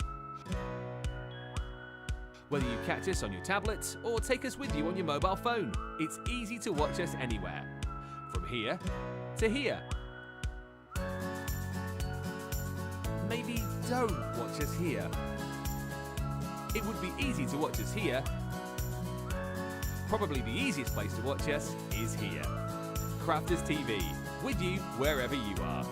Whether you catch us on your tablets or take us with you on your mobile phone, it's easy to watch us anywhere. From here to here. Maybe don't watch us here. It would be easy to watch us here. Probably the easiest place to watch us is here. Crafters TV, with you wherever you are.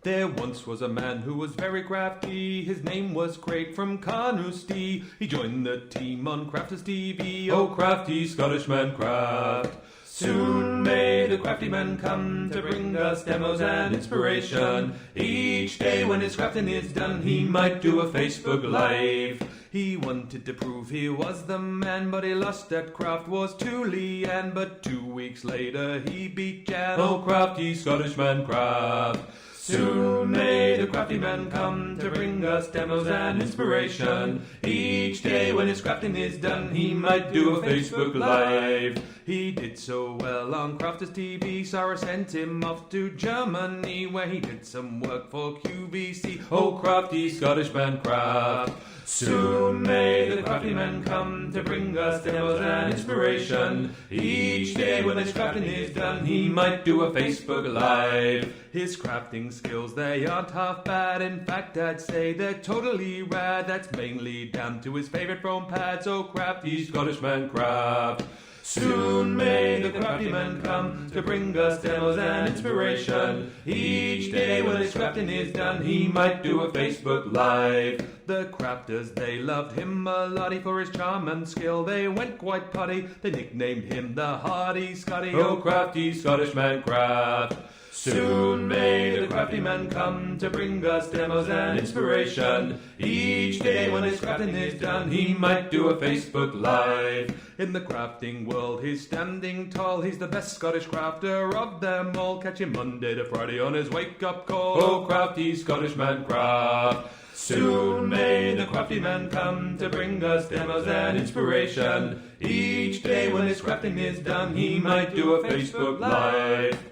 There once was a man who was very crafty. His name was Craig from Carnoustie. He joined the team on Crafters TV. Oh, crafty Scottish man craft. Soon may the crafty man come to bring us demos and inspiration. Each day when his crafting is done, he might do a Facebook Live. He wanted to prove he was the man, but he lost at Craft Wars to Leanne. But 2 weeks later he beat Jan. Oh, crafty Scottish man craft. Soon may the crafty man come to bring us demos and inspiration. Each day when his crafting is done, he might do a Facebook Live. He did so well on Crafters TV, Sarah sent him off to Germany, where he did some work for QVC. Oh, crafty Scottish man craft. Soon may the crafty man come to bring us demos and inspiration. Each day when his crafting is done, he might do a Facebook Live. His crafting skills, they aren't half bad. In fact, I'd say they're totally rad. That's mainly down to his favourite foam pads. Oh, crafty Scottish man craft. Soon may the crafty man come to bring us demos and inspiration. Each day when his crafting is done, he might do a Facebook Live. The crafters, they loved him a lottie for his charm and skill. They went quite potty, they nicknamed him the Hardy Scotty. Oh, crafty Scottish man craft. Soon may the crafty man come to bring us demos and inspiration. Each day when his crafting is done, he might do a Facebook Live. In the crafting world, he's standing tall. He's the best Scottish crafter of them all. Catch him Monday to Friday on his wake-up call. Oh, crafty Scottish man craft. Soon may the crafty man come to bring us demos and inspiration. Each day when his crafting is done, he might do a Facebook Live.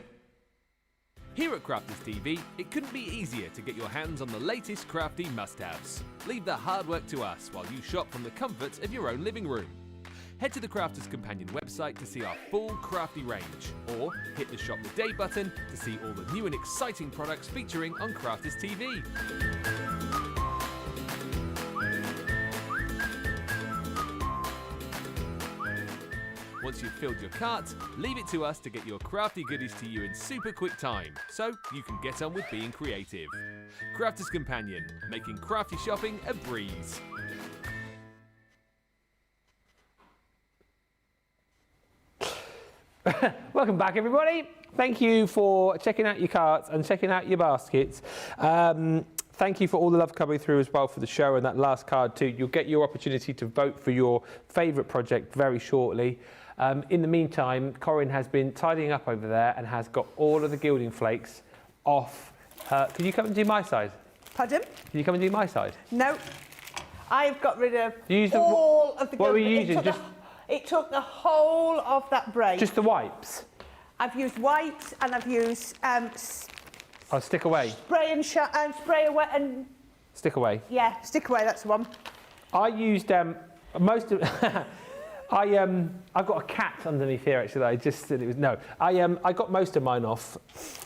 Here at Crafters TV, it couldn't be easier to get your hands on the latest crafty must-haves. Leave the hard work to us while you shop from the comforts of your own living room. Head to the Crafters Companion website to see our full crafty range, or hit the Shop the Day button to see all the new and exciting products featuring on Crafters TV. Once you've filled your cart, leave it to us to get your crafty goodies to you in super quick time, so you can get on with being creative. Crafters Companion, making crafty shopping a breeze. Welcome back, everybody. Thank you for checking out your carts and checking out your baskets. Thank you for all the love coming through as well for the show and that last card too. You'll get your opportunity to vote for your favourite project very shortly. In the meantime, Corrine has been tidying up over there and has got all of the gilding flakes off. Can you come and do my side? Pardon? Can you come and do my side? No. I've got rid of of the gilding. What were you using? It took the whole of that braid. Just the wipes? I've used wipes and I've used I'll stick away. spray and spray away and Stick away. yeah, stick away. That's the one. I used most of. I've got a cat underneath here actually. That I just said it was no. I got most of mine off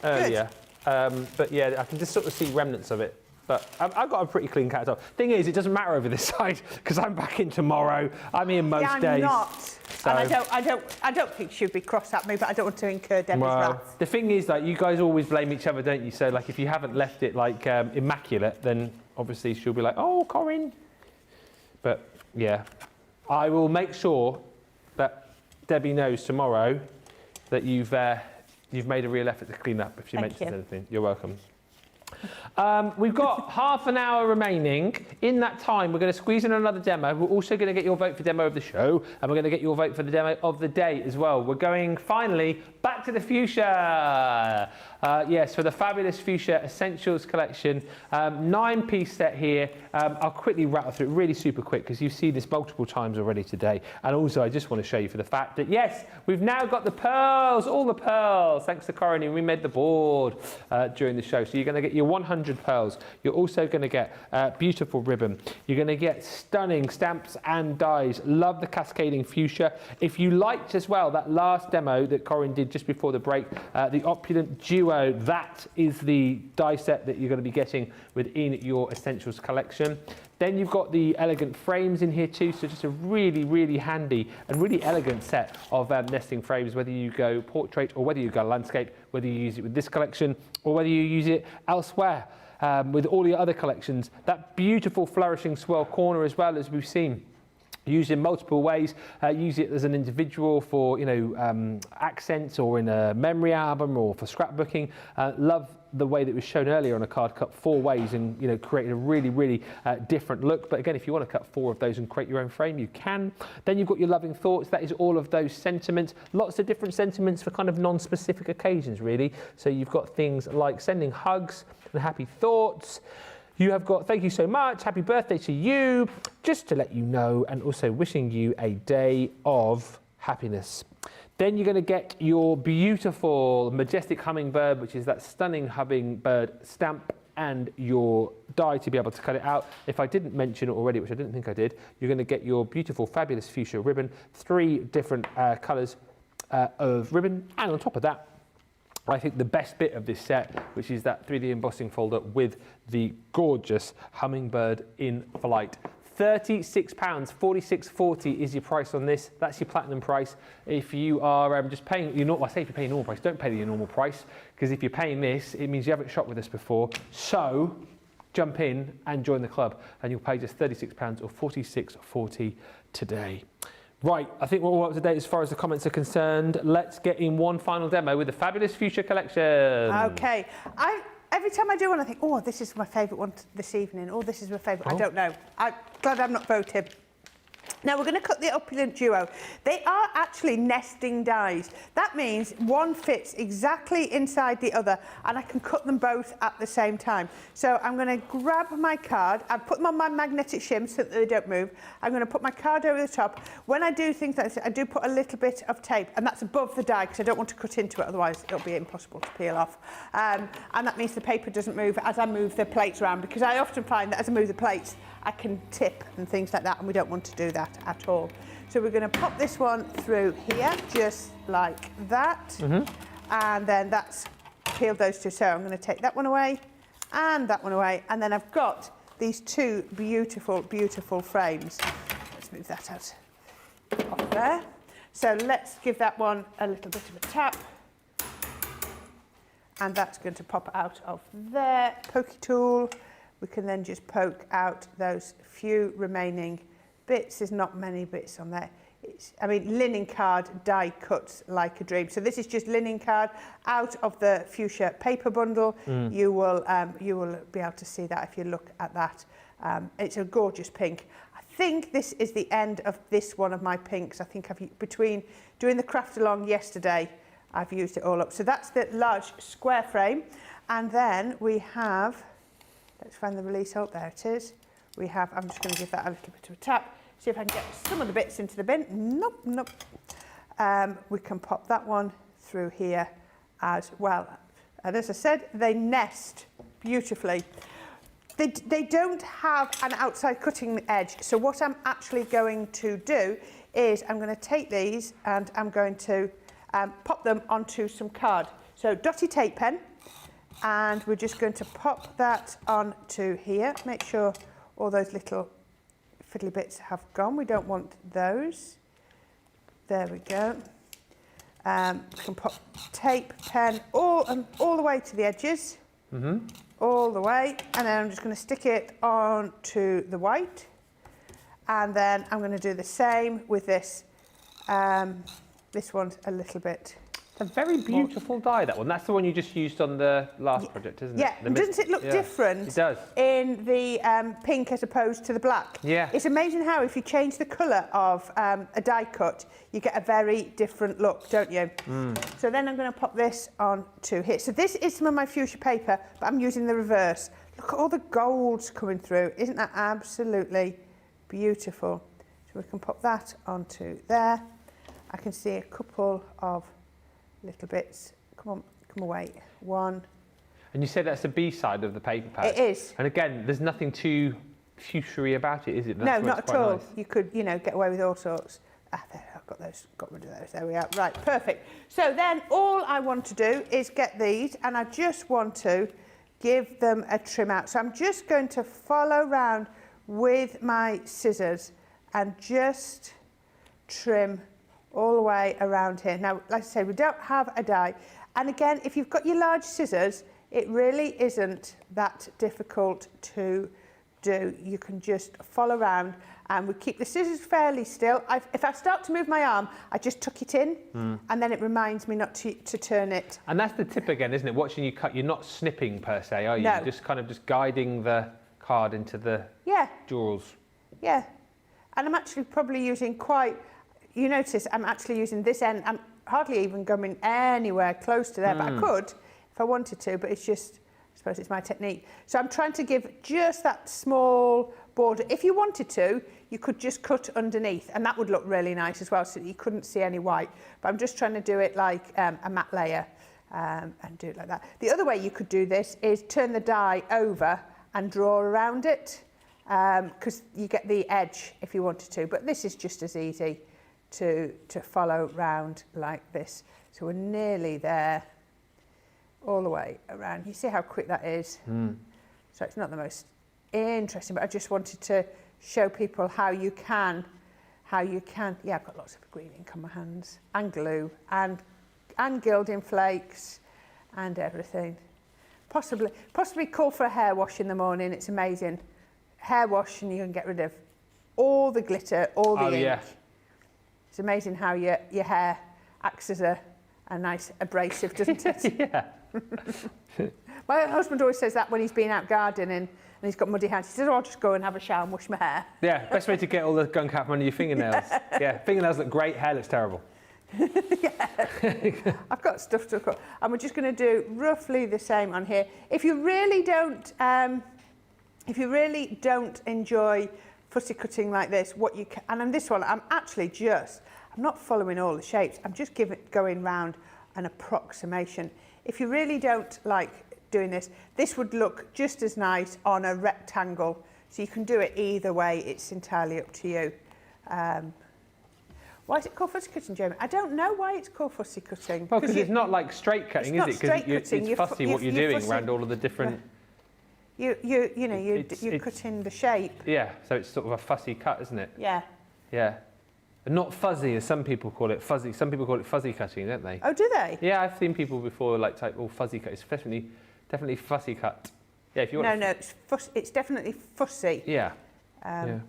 earlier, but yeah, I can just sort of see remnants of it. But I've got a pretty clean cat. Thing is, it doesn't matter over this side because I'm back in tomorrow. I'm in most yeah, I'm days. not. So. And I don't think she'd be cross at me, but I don't want to incur Debbie's wrath. The thing is, like, you guys always blame each other, don't you? So, like, if you haven't left it like immaculate, then obviously she'll be like, "Oh, Corrine." But yeah, I will make sure that Debbie knows tomorrow that you've made a real effort to clean up. If she mentions anything, you're welcome. We've got half an hour remaining. In that time, we're going to squeeze in another demo. We're also going to get your vote for demo of the show, and we're going to get your vote for the demo of the day as well. We're going finally back to the Fuchsia. Yes, for the fabulous Fuchsia Essentials collection. 9-piece set here. I'll quickly rattle through it really super quick because you've seen this multiple times already today. And also, I just want to show you for the fact that, yes, we've now got the pearls, all the pearls. Thanks to Corrine, we made the board during the show. So you're going to get your 100 pearls. You're also going to get beautiful ribbon. You're going to get stunning stamps and dies. Love the cascading Fuchsia. If you liked as well that last demo that Corrine did just before the break, the opulent duo, that is the die set that you're going to be getting within your Essentials collection. Then you've got the elegant frames in here too, so just a really, really handy and really elegant set of nesting frames, whether you go portrait or whether you go landscape, whether you use it with this collection or whether you use it elsewhere with all your other collections. That beautiful flourishing swirl corner as well, as we've seen. Use it in multiple ways. Use it as an individual for, accents or in a memory album or for scrapbooking. Love the way that was shown earlier on a card, cut 4 ways and, you know, created a really, really different look. But again, if you want to cut 4 of those and create your own frame, you can. Then you've got your loving thoughts. That is all of those sentiments. Lots of different sentiments for kind of non-specific occasions, really. So you've got things like sending hugs and happy thoughts. You have got thank you so much, happy birthday to you, just to let you know, and also wishing you a day of happiness. Then you're going to get your beautiful majestic hummingbird, which is that stunning hummingbird stamp, and your die to be able to cut it out. If I didn't mention it already, which I didn't think I did, you're going to get your beautiful, fabulous fuchsia ribbon, 3 different colours of ribbon, and on top of that, I think the best bit of this set, which is that 3D embossing folder with the gorgeous hummingbird in flight. £36, $46.40 is your price on this. That's your platinum price. If you are just paying, I say if you're paying normal price, don't pay your normal price, because if you're paying this, it means you haven't shopped with us before. So jump in and join the club, and you'll pay just £36 or $46.40 today. Right, I think we're all up to date as far as the comments are concerned. Let's get in one final demo with the fabulous Fuchsia collection. Okay. Every time I do one, I think, oh, this is my favourite one this evening. Oh, this is my favourite. I don't know. I'm glad I'm not voted. Now we're going to cut the opulent duo. They are actually nesting dies. That means one fits exactly inside the other, and I can cut them both at the same time. So I'm going to grab my card. I've put them on my magnetic shim so that they don't move. I'm going to put my card over the top. When I do things like this, I do put a little bit of tape, and that's above the die because I don't want to cut into it, otherwise it'll be impossible to peel off. And that means the paper doesn't move as I move the plates around, because I often find that as I move the plates, I can tip and things like that, and we don't want to do that at all. So we're going to pop this one through here, just like that. And then that's peeled those two. So I'm going to take that one away and that one away. And then I've got these 2 beautiful, beautiful frames. Let's move that out off there. So let's give that one a little bit of a tap. And that's going to pop out of there. Pokey tool. We can then just poke out those few remaining bits. There's not many bits on there. Linen card die cuts like a dream. So this is just linen card out of the fuchsia paper bundle. You will be able to see that if you look at that. It's a gorgeous pink. I think this is the end of this one of my pinks. I think between doing the craft along yesterday, I've used it all up. So that's the large square frame, and then we have. Let's find the release. Oh, there it is. I'm just going to give that a little bit of a tap. See if I can get some of the bits into the bin. Nope. We can pop that one through here as well. And as I said, they nest beautifully. They don't have an outside cutting edge. So what I'm actually going to do is I'm going to take these and I'm going to pop them onto some card. So dotty tape pen. And we're just going to pop that onto here. Make sure all those little fiddly bits have gone. We don't want those. There we go. We can pop tape, pen, all the way to the edges. All the way. And then I'm just going to stick it onto the white. And then I'm going to do the same with this. This one's a little bit. It's a very beautiful die, that one. That's the one you just used on the last project, isn't it? Yeah, doesn't it look different? It does. In the pink as opposed to the black. Yeah. It's amazing how if you change the colour of a die cut, you get a very different look, don't you? So then I'm going to pop this onto here. So this is some of my fuchsia paper, but I'm using the reverse. Look at all the golds coming through. Isn't that absolutely beautiful? So we can pop that onto there. I can see a couple of little bits. Come away. One. And you said that's the B side of the paper pad. It is. And again, there's nothing too fuchsia-y about it, is it? No, not at all. Nice. You could, get away with all sorts. There, I've got those. Got rid of those. There we are. Right, perfect. So then all I want to do is get these, and I just want to give them a trim out. So I'm just going to follow round with my scissors and just trim all the way around here. Now, like I say, we don't have a die. And again, if you've got your large scissors, it really isn't that difficult to do, you can just follow around, and we keep the scissors fairly still. If I start to move my arm, I just tuck it in, and then it reminds me not to turn it. And that's the tip again, isn't it? Watching you cut, you're not snipping per se, are you? No. You're just kind of just guiding the card into the jewels. Yeah. And I'm actually probably using you notice I'm actually using this end. I'm hardly even going anywhere close to there, but I could if I wanted to, but it's just, I suppose it's my technique. So I'm trying to give just that small border. If you wanted to, you could just cut underneath, and that would look really nice as well, so that you couldn't see any white. But I'm just trying to do it like a matte layer and do it like that. The other way you could do this is turn the die over and draw around it, because you get the edge if you wanted to, but this is just as easy to follow round like this. So we're nearly there, all the way around. You see how quick that is? So it's not the most interesting, but I just wanted to show people how you can, yeah, I've got lots of green ink on my hands, and glue, and gilding flakes, and everything. Possibly call for a hair wash in the morning, it's amazing. Hair wash, and you can get rid of all the glitter, all the ink. Yeah. It's amazing how your hair acts as a nice abrasive, doesn't it? Yeah. My husband always says that when he's been out gardening and he's got muddy hands. He says, oh, I'll just go and have a shower and wash my hair. Yeah, best way to get all the gunk out from under your fingernails. Yeah, fingernails look great, hair looks terrible. I've got stuff to cut, and we're just going to do roughly the same on here. If you really don't enjoy fussy cutting like this, what you can, and on this one, I'm not following all the shapes. I'm just going round an approximation. If you really don't like doing this, this would look just as nice on a rectangle. So you can do it either way. It's entirely up to you. Why is it called fussy cutting, Jamie? I don't know why it's called fussy cutting. Well, because it's not like straight cutting, is it? Because it's fussy what you're doing fussy around all of the different... You're cutting the shape. Yeah, so it's sort of a fussy cut, isn't it? Yeah. Yeah. And not fuzzy, as some people call it, fuzzy. Some people call it fuzzy cutting, don't they? Oh, do they? Yeah, I've seen people before like type, oh, fuzzy cut. It's definitely fussy cut. Yeah, if you want. No, it's definitely fussy. Yeah. Yeah.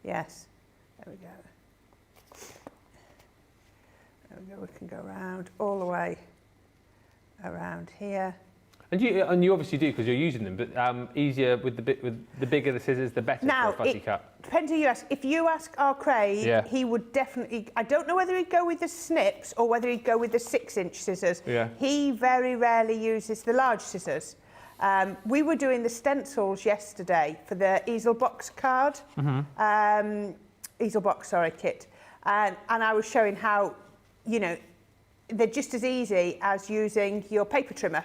Yes. There we go. There we go. We can go around all the way around here. And you obviously do because you're using them, but easier with the bigger the scissors, the better now, for a fussy cut. Depends who you ask. If you ask our Craig, he would definitely. I don't know whether he'd go with the snips or whether he'd go with the 6-inch scissors. Yeah. He very rarely uses the large scissors. We were doing the stencils yesterday for the easel box card, easel box, kit, and I was showing how, they're just as easy as using your paper trimmer,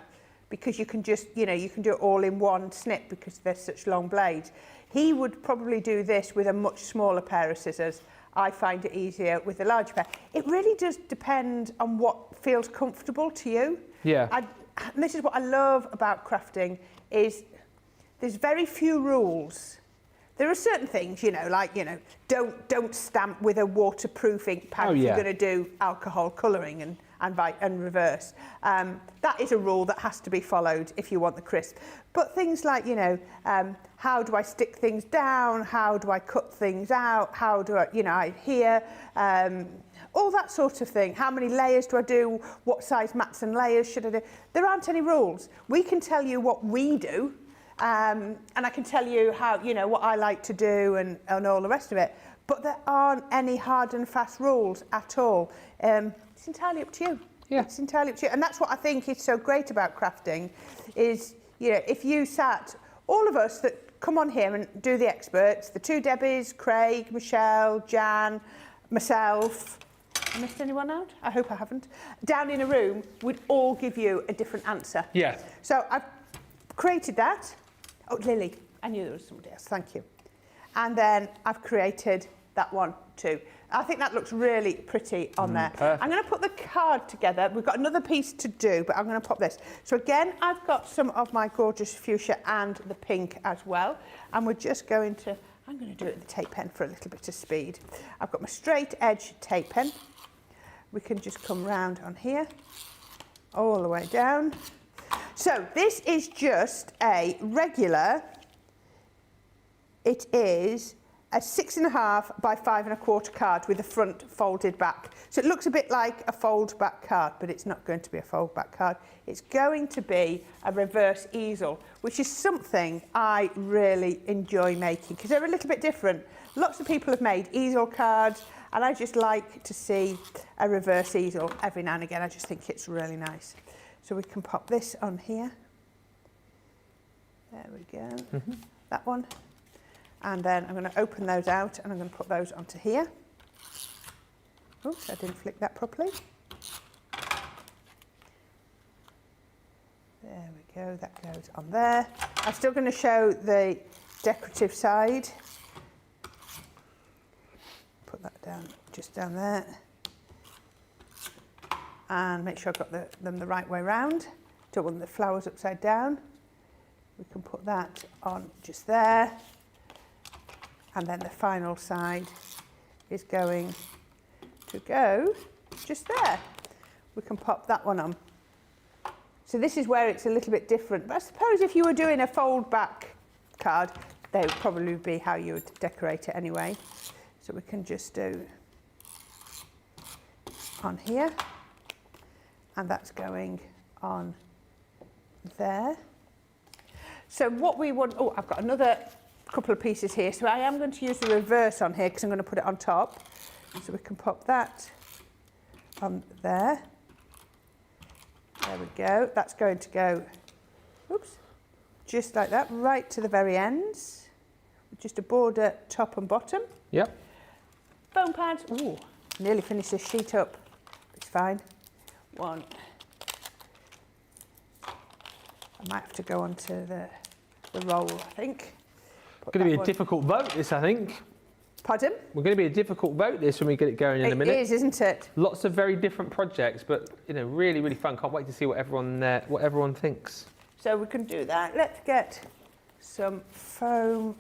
because you can just, you can do it all in one snip because they're such long blades. He would probably do this with a much smaller pair of scissors. I find it easier with the large pair. It really does depend on what feels comfortable to you. Yeah. And this is what I love about crafting, is there's very few rules. There are certain things, don't stamp with a waterproof ink pad if you're going to do alcohol colouring and reverse. That is a rule that has to be followed if you want the crisp. But things like, how do I stick things down? How do I cut things out? How do I, I adhere? All that sort of thing. How many layers do I do? What size mats and layers should I do? There aren't any rules. We can tell you what we do, and I can tell you how, what I like to do and all the rest of it. But there aren't any hard and fast rules at all. It's entirely up to you. Yeah. It's entirely up to you. And that's what I think is so great about crafting is, if you sat, all of us that come on here and do the experts, the two Debbies, Craig, Michelle, Jan, myself, I missed anyone out? I hope I haven't. Down in a room, we'd all give you a different answer. Yeah. So I've created that. Oh, Lily, I knew there was somebody else. Thank you. And then I've created that one too. I think that looks really pretty on there. Perfect. I'm going to put the card together. We've got another piece to do, but I'm going to pop this. So again, I've got some of my gorgeous fuchsia and the pink as well. And we're just going to, I'm going to do it with the tape pen for a little bit of speed. I've got my straight edge tape pen. We can just come round on here, all the way down. So this is just a regular it is a 6.5 by 5.25 card with the front folded back. So it looks a bit like a fold back card, but it's not going to be a fold back card. It's going to be a reverse easel, which is something I really enjoy making because they're a little bit different. Lots of people have made easel cards, and I just like to see a reverse easel every now and again. I just think it's really nice. So we can pop this on here. There we go. Mm-hmm. That one. And then I'm going to open those out and I'm going to put those onto here. Oops, I didn't flick that properly. There we go, that goes on there. I'm still going to show the decorative side. Put that down, just down there. And make sure I've got them the right way round. Don't want the flowers upside down. We can put that on just there. And then the final side is going to go just there. We can pop that one on. So this is where it's a little bit different. But I suppose if you were doing a fold back card, they would probably be how you would decorate it anyway. So we can just do on here. And that's going on there. So what we want, oh, I've got another couple of pieces here. So I am going to use the reverse on here because I'm going to put it on top. So we can pop that on there. There we go. That's going to go, oops, just like that, right to the very ends. Just a border top and bottom. Yep. Foam pads. Ooh, nearly finished this sheet up. It's fine. One. I might have to go onto the roll, I think. It's going to be a difficult vote, this, I think. Pardon? We're going to be a difficult vote, this, when we get it going in a minute. It is, isn't it? Lots of very different projects, but really, really fun. Can't wait to see what everyone thinks. So we can do that. Let's get some foam,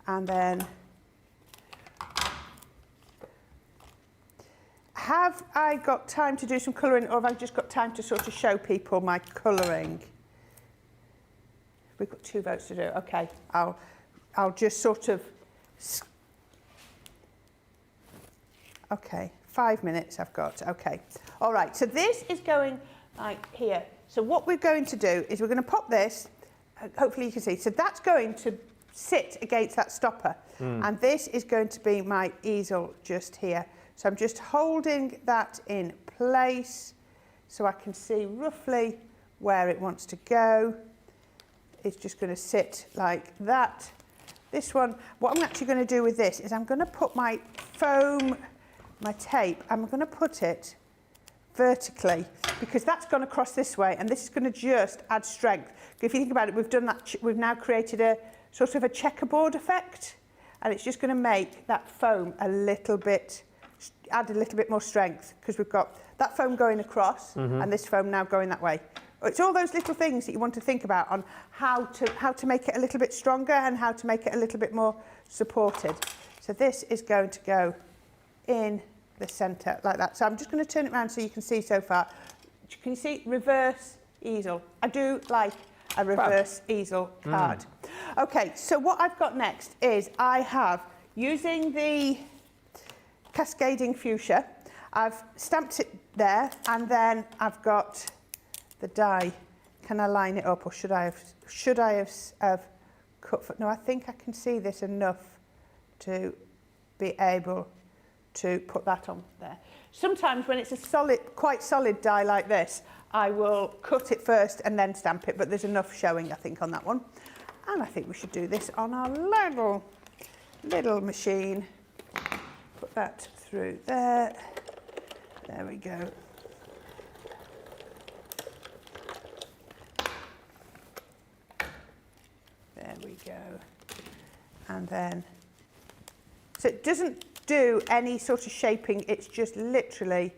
and then have I got time to do some colouring, or have I just got time to sort of show people my colouring? We've got 2 votes to do. Okay, I'll just sort of. Okay, 5 minutes I've got. Okay, all right. So this is going like here. So what we're going to do is we're going to pop this. Hopefully you can see. So that's going to sit against that stopper, and this is going to be my easel just here. So I'm just holding that in place so I can see roughly where it wants to go. It's just going to sit like that. This one, what I'm actually going to do with this is I'm going to put my foam, my tape, I'm going to put it vertically because that's gone across this way, and this is going to just add strength. If you think about it, we've done that. We've now created a sort of a checkerboard effect, and it's just going to make that foam a little bit, add a little bit more strength because we've got that foam going across and this foam now going that way. It's all those little things that you want to think about on how to make it a little bit stronger and how to make it a little bit more supported. So this is going to go in the centre like that. So I'm just going to turn it around so you can see so far. Can you see? Reverse easel. I do like a reverse easel card. Okay, so what I've got next is I have, using the cascading fuchsia, I've stamped it there, and then I've got the die. Can I line it up, or should I have cut for, no, I think I can see this enough to be able to put that on there. Sometimes when it's a solid, quite solid die like this, I will cut it first and then stamp it, but there's enough showing, I think, on that one. And I think we should do this on our little machine. Put that through there. There we go. There we go. And then, so it doesn't do any sort of shaping, it's just literally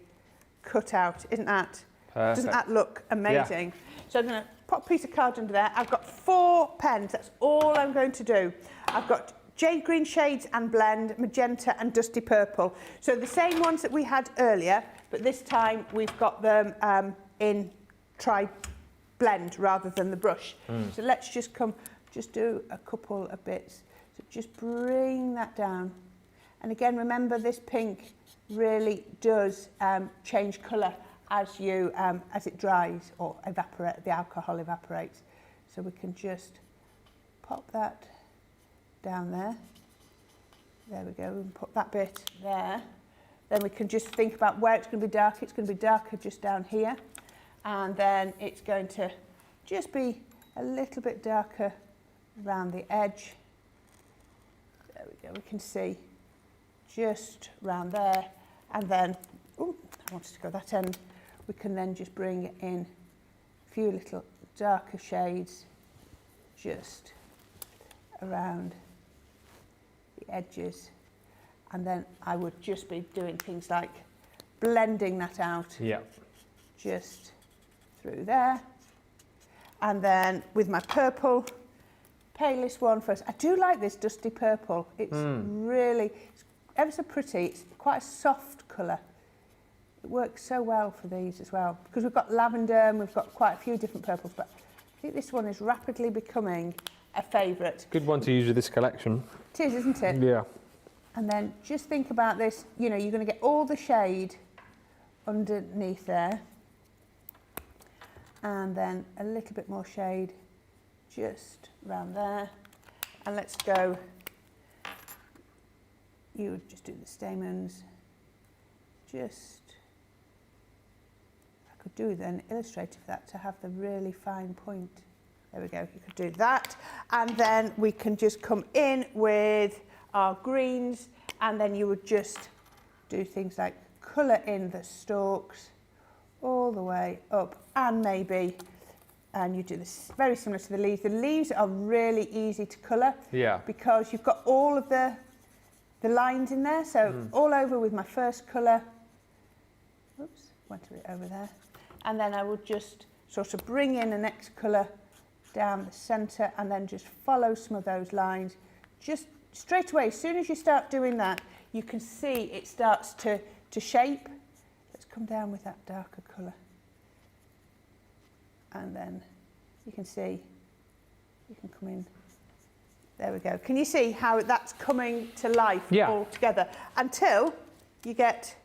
cut out. Isn't that? Perfect. Doesn't that look amazing? Yeah. So I'm going to pop a piece of card under there. I've got 4 pens, that's all I'm going to do. I've got jade green shades and blend, magenta and dusty purple. So the same ones that we had earlier, but this time we've got them in tri-blend rather than the brush. So let's just do a couple of bits. So just bring that down. And again, remember this pink really does change colour as it dries or the alcohol evaporates. So we can just pop that down there. There we go, and put that bit there. Then we can just think about where it's going to be dark. It's going to be darker just down here. And then it's going to just be a little bit darker around the edge. There we go, we can see just round there. And then, oh, I wanted to go that end. We can then just bring in a few little darker shades just around the edges. And then I would just be doing things like blending that out. Yeah. Just through there. And then with my purple, palest one first. I do like this dusty purple. It's really, it's ever so pretty. It's quite a soft colour. It works so well for these as well. Because we've got lavender and we've got quite a few different purples, but I think this one is rapidly becoming a favourite. Good one to use with this collection. It is, isn't it? Yeah. And then just think about this, you know, you're going to get all the shade underneath there. And then a little bit more shade just around there. And let's go, you would just do the stamens. Just, I could do then illustrative that to have the really fine point. There we go, you could do that. And then we can just come in with our greens, and then you would just do things like colour in the stalks all the way up, and you do this very similar to the leaves. The leaves are really easy to colour, because you've got all of the lines in there. So all over with my first colour. Oops, went a bit over there. And then I would just sort of bring in the next colour down the centre, and then just follow some of those lines. Just straight away, as soon as you start doing that, you can see it starts to shape. Let's come down with that darker colour. And then you can see, you can come in. There we go. Can you see how that's coming to life all together? Until you get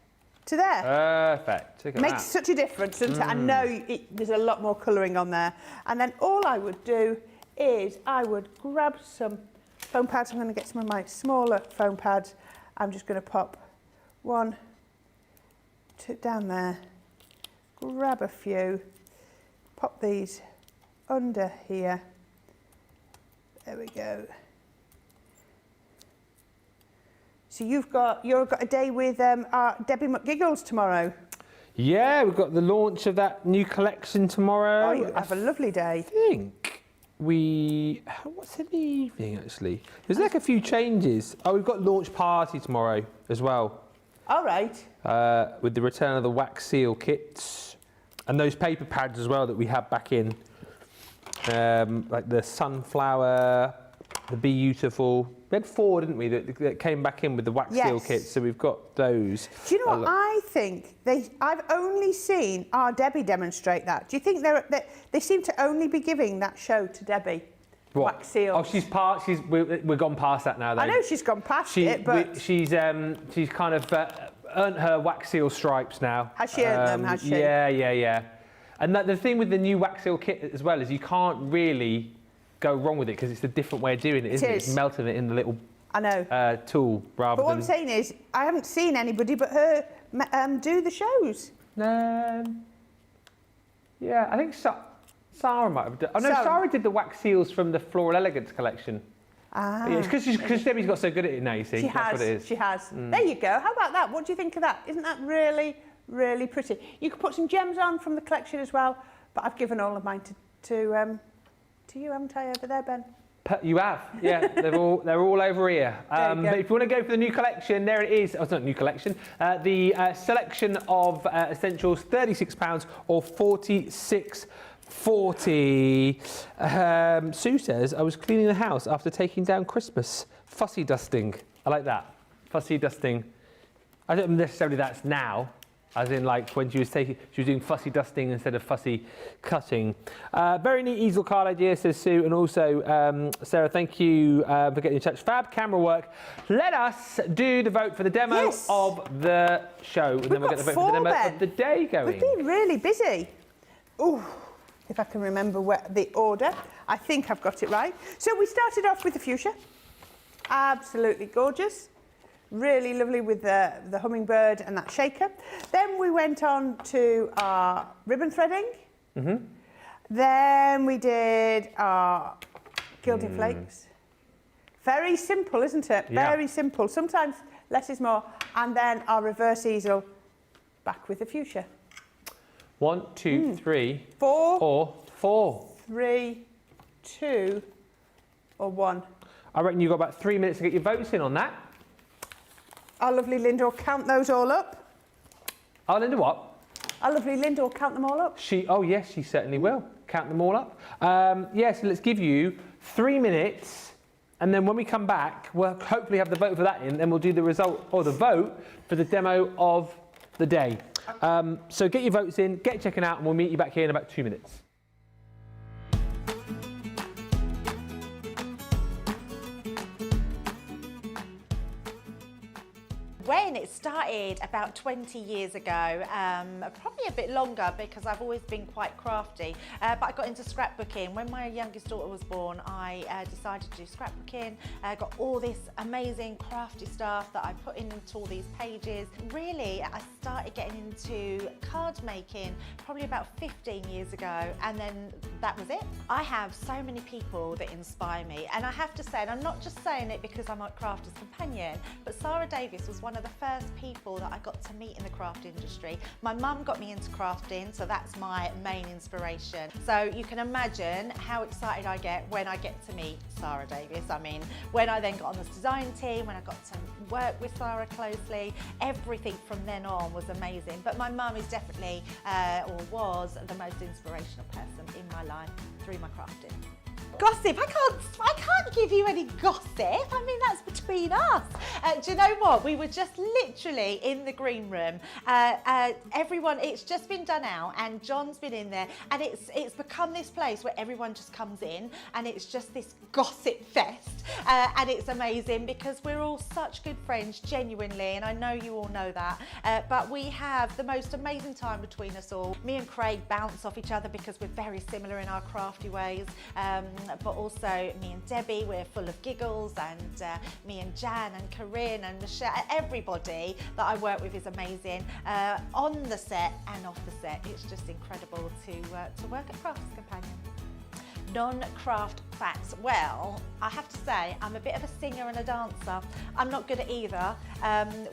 to there. Perfect. Look at Makes such a difference, doesn't it? I know there's a lot more colouring on there. And then all I would do is I would grab some foam pads. I'm going to get some of my smaller foam pads. I'm just going to pop 1, 2 down there, grab a few, pop these under here. There we go. So you've got a day with Debbie McGiggles tomorrow. Yeah, we've got the launch of that new collection tomorrow. Oh, you have a lovely day. I think what's in the evening actually? There's like a few changes. Oh, we've got launch party tomorrow as well. All right. With the return of the wax seal kits and those paper pads as well that we had back in. Like the sunflower, the beautiful. We had 4, didn't we, that came back in with the wax seal kits, so we've got those. Do you know what I think? I've only seen our Debbie demonstrate that. Do you think they seem to only be giving that show to Debbie? What? Wax seals. Oh, we're gone past that now, though. I know she's gone past it, but she's kind of earned her wax seal stripes now. Has she earned them? Has she? Yeah. And the thing with the new wax seal kit as well is you can't really go wrong with it because it's a different way of doing it, isn't it? It's melting it in the little tool rather than... But what I'm saying is, I haven't seen anybody but her do the shows. Yeah, I think Sarah might have done... Oh, no, Sarah did the wax seals from the Floral Elegance collection. Ah. Yeah, it's because Debbie's got so good at it now, you see. That's what it is. She has. There you go. How about that? What do you think of that? Isn't that really, really pretty? You could put some gems on from the collection as well, but I've given all of mine to you, haven't I, over there, Ben? You have, yeah. they're all over here. But if you want to go for the new collection, there it is. Oh, it's not a new collection. The selection of essentials, £36 or $46.40. Sue says, I was cleaning the house after taking down Christmas. Fussy dusting. I like that. Fussy dusting. I don't necessarily that's now. As in, like when she was doing fussy dusting instead of fussy cutting. Very neat easel card idea, says Sue, and also Sarah. Thank you for getting in touch. Fab camera work. Let us do the vote for the demo of the show, and then we'll get the vote for the demo of the day going. We've been really busy. Oh, if I can remember the order, I think I've got it right. So we started off with the fuchsia. Absolutely gorgeous. Really lovely with the hummingbird and that shaker. Then we went on to our ribbon threading. Then we did our gilding flakes. Very simple, isn't it? Yeah. Very simple. Sometimes less is more. And then our reverse easel, back with the fuchsia. 1, 2, 3, 4, or 4. 3, 2, or 1. I reckon you've got about 3 minutes to get your votes in on that. Our lovely Linda will count those all up. Oh, Linda, what? Our lovely Linda will count them all up. Oh yes, she certainly will. Count them all up. So let's give you 3 minutes, and then when we come back, we'll hopefully have the vote for that in, then we'll do the result, or the vote, for the demo of the day. So get your votes in, get checking out, and we'll meet you back here in about 2 minutes. When it started about 20 years ago, probably a bit longer because I've always been quite crafty, but I got into scrapbooking. When my youngest daughter was born, I decided to do scrapbooking. I got all this amazing crafty stuff that I put into all these pages. Really, I started getting into card making probably about 15 years ago, and then that was it. I have so many people that inspire me, and I have to say, and I'm not just saying it because I'm a crafter's companion, but Sarah Davies was one of the first people that I got to meet in the craft industry. My mum got me into crafting, so that's my main inspiration. So you can imagine how excited I get when I get to meet Sarah Davies. I mean, when I then got on this design team, when I got to work with Sarah closely, everything from then on was amazing. But my mum is definitely, or was, the most inspirational person in my life through my crafting. Gossip, I can't give you any gossip. I mean, that's between us. Do you know what? We were just literally in the green room. Everyone, it's just been done out, and John's been in there, and it's become this place where everyone just comes in, and it's just this gossip fest, and it's amazing because we're all such good friends, genuinely, and I know you all know that. But we have the most amazing time between us all. Me and Craig bounce off each other because we're very similar in our crafty ways. But also me and Debbie, we're full of giggles, and me and Jan and Corinne and Michelle, everybody that I work with is amazing. On the set and off the set, it's just incredible to work at Crafts Companion. Non-craft facts. Well, I have to say, I'm a bit of a singer and a dancer. I'm not good at either.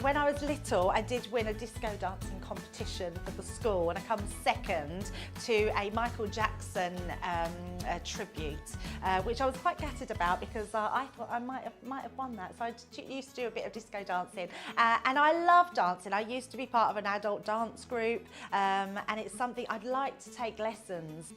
When I was little, I did win a disco dancing competition for the school, and I come second to a Michael Jackson tribute, which I was quite gutted about because I thought I might have won that. So I used to do a bit of disco dancing, and I love dancing. I used to be part of an adult dance group, and it's something I'd like to take lessons.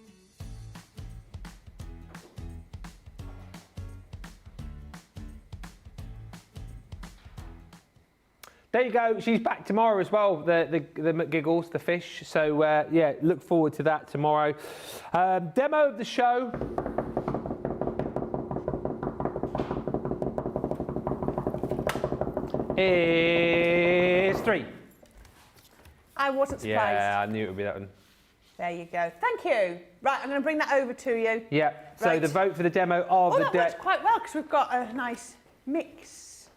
There you go. She's back tomorrow as well, the McGiggles, the fish. So, yeah, look forward to that tomorrow. Demo of the show. Is 3. I wasn't surprised. Yeah, I knew it would be that one. There you go. Thank you. Right, I'm going to bring that over to you. Yeah. So Right. the vote for the demo of the that day. works quite well because we've got a nice mix.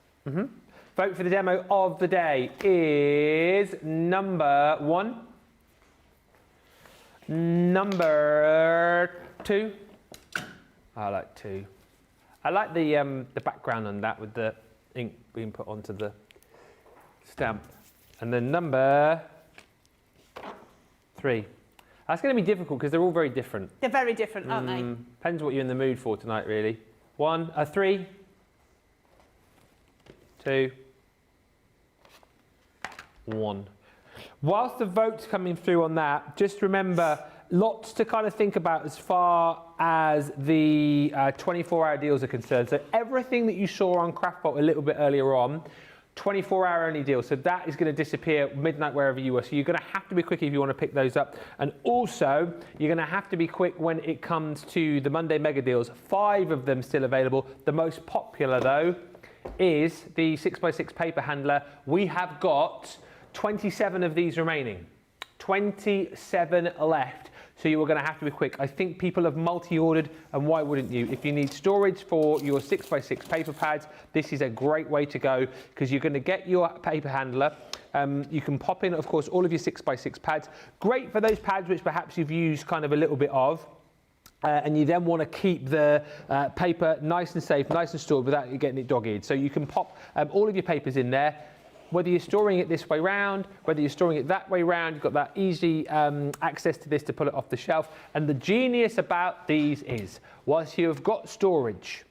Vote for the demo of the day is number 1. Number 2. I like 2. I like the background on that with the ink being put onto the stamp. And then number 3. That's going to be difficult because they're all very different. They're very different, aren't they? Depends what you're in the mood for tonight, really. 3, 2, 1. Whilst the vote's coming through on that, just remember lots to kind of think about as far as the 24-hour deals are concerned. So everything that you saw on Craftbot a little bit earlier on, 24-hour only deal, so that is going to disappear midnight wherever you are. So you're going to have to be quick if you want to pick those up. And also, you're going to have to be quick when it comes to the Monday mega deals. 5 of them still available. The most popular, though, is the 6x6 paper handler. We have got 27 of these remaining. 27 left. So you are going to have to be quick. I think people have multi-ordered, and why wouldn't you? If you need storage for your 6x6 paper pads, this is a great way to go, because you're going to get your paper handler. You can pop in, of course, all of your 6x6 pads. Great for those pads which perhaps you've used kind of a little bit of. And you then want to keep the paper nice and safe, nice and stored without you getting it dog-eared. So you can pop all of your papers in there. Whether you're storing it this way round, whether you're storing it that way round, you've got that easy access to this to pull it off the shelf. And the genius about these is, whilst you've got storage,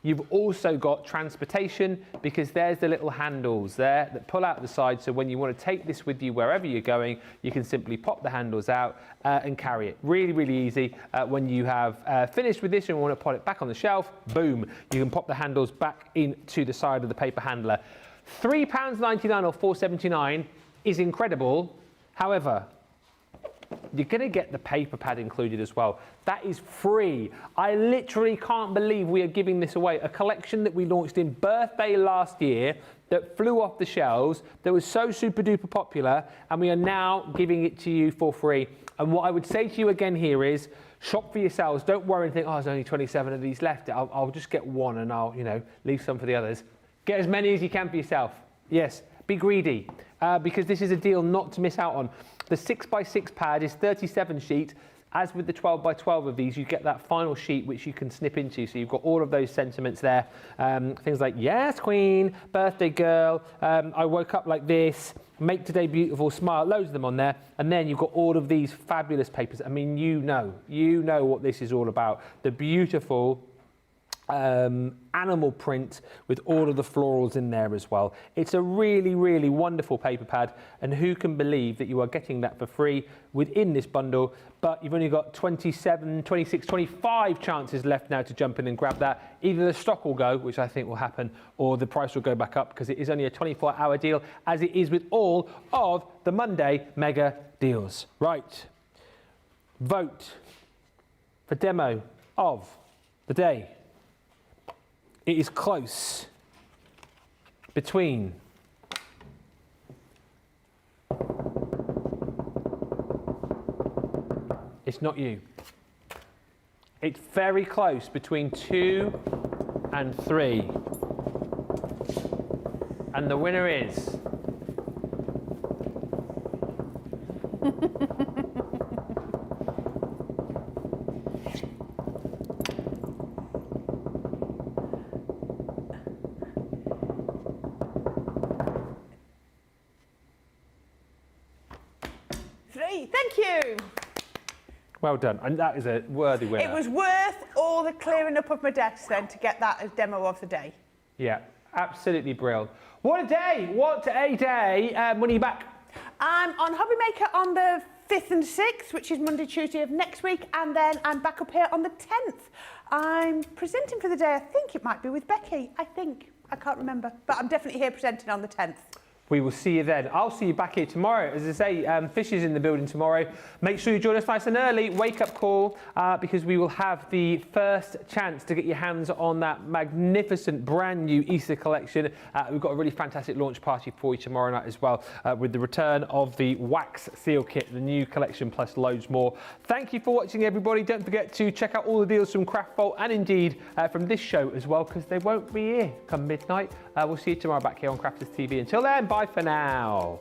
you've also got transportation, because there's the little handles there that pull out the side. So when you want to take this with you wherever you're going, you can simply pop the handles out and carry it. Really, really easy. When you have finished with this and want to put it back on the shelf, boom, you can pop the handles back into the side of the paper handler. £3.99 or £4.79 is incredible. However, you're going to get the paper pad included as well. That is free. I literally can't believe we are giving this away. A collection that we launched in birthday last year that flew off the shelves, that was so super duper popular, and we are now giving it to you for free. And what I would say to you again here is, shop for yourselves. Don't worry and think, oh, there's only 27 of these left. I'll just get one and I'll, leave some for the others. Get as many as you can for yourself. Yes, be greedy, because this is a deal not to miss out on. The 6x6 pad is 37 sheets. As with the 12x12 of these, you get that final sheet which you can snip into. So you've got all of those sentiments there. Things like, yes, queen, birthday girl, I woke up like this, make today beautiful, smile, loads of them on there. And then you've got all of these fabulous papers. I mean, you know what this is all about. The beautiful animal print with all of the florals in there as well. It's a really, really wonderful paper pad, and who can believe that you are getting that for free within this bundle? But you've only got 27, 26, 25 chances left now to jump in and grab that. Either the stock will go, which I think will happen, or the price will go back up, because it is only a 24-hour deal, as it is with all of the Monday mega deals. Right, vote for demo of the day. It is close between it's not you. It's very close between 2 and 3. And the winner is Thank you. well done, and that is a worthy winner. It was worth all the clearing up of my desk then to get that as demo of the day. Yeah, absolutely brilliant. What a day! What a day! When are you back? I'm on Hobby Maker on the 5th and 6th, which is Monday, Tuesday of next week, and then I'm back up here on the 10th. I'm presenting for the day. I think it might be with Becky. I can't remember, but I'm definitely here presenting on the 10th. We will see you then. I'll see you back here tomorrow. As I say, Fish is in the building tomorrow. Make sure you join us nice and early. Wake up call, because we will have the first chance to get your hands on that magnificent brand new Easter collection. We've got a really fantastic launch party for you tomorrow night as well, with the return of the wax seal kit, the new collection, plus loads more. Thank you for watching, everybody. Don't forget to check out all the deals from Craft Vault, and indeed from this show as well, because they won't be here come midnight. We'll see you tomorrow back here on Crafters TV. Until then, bye for now.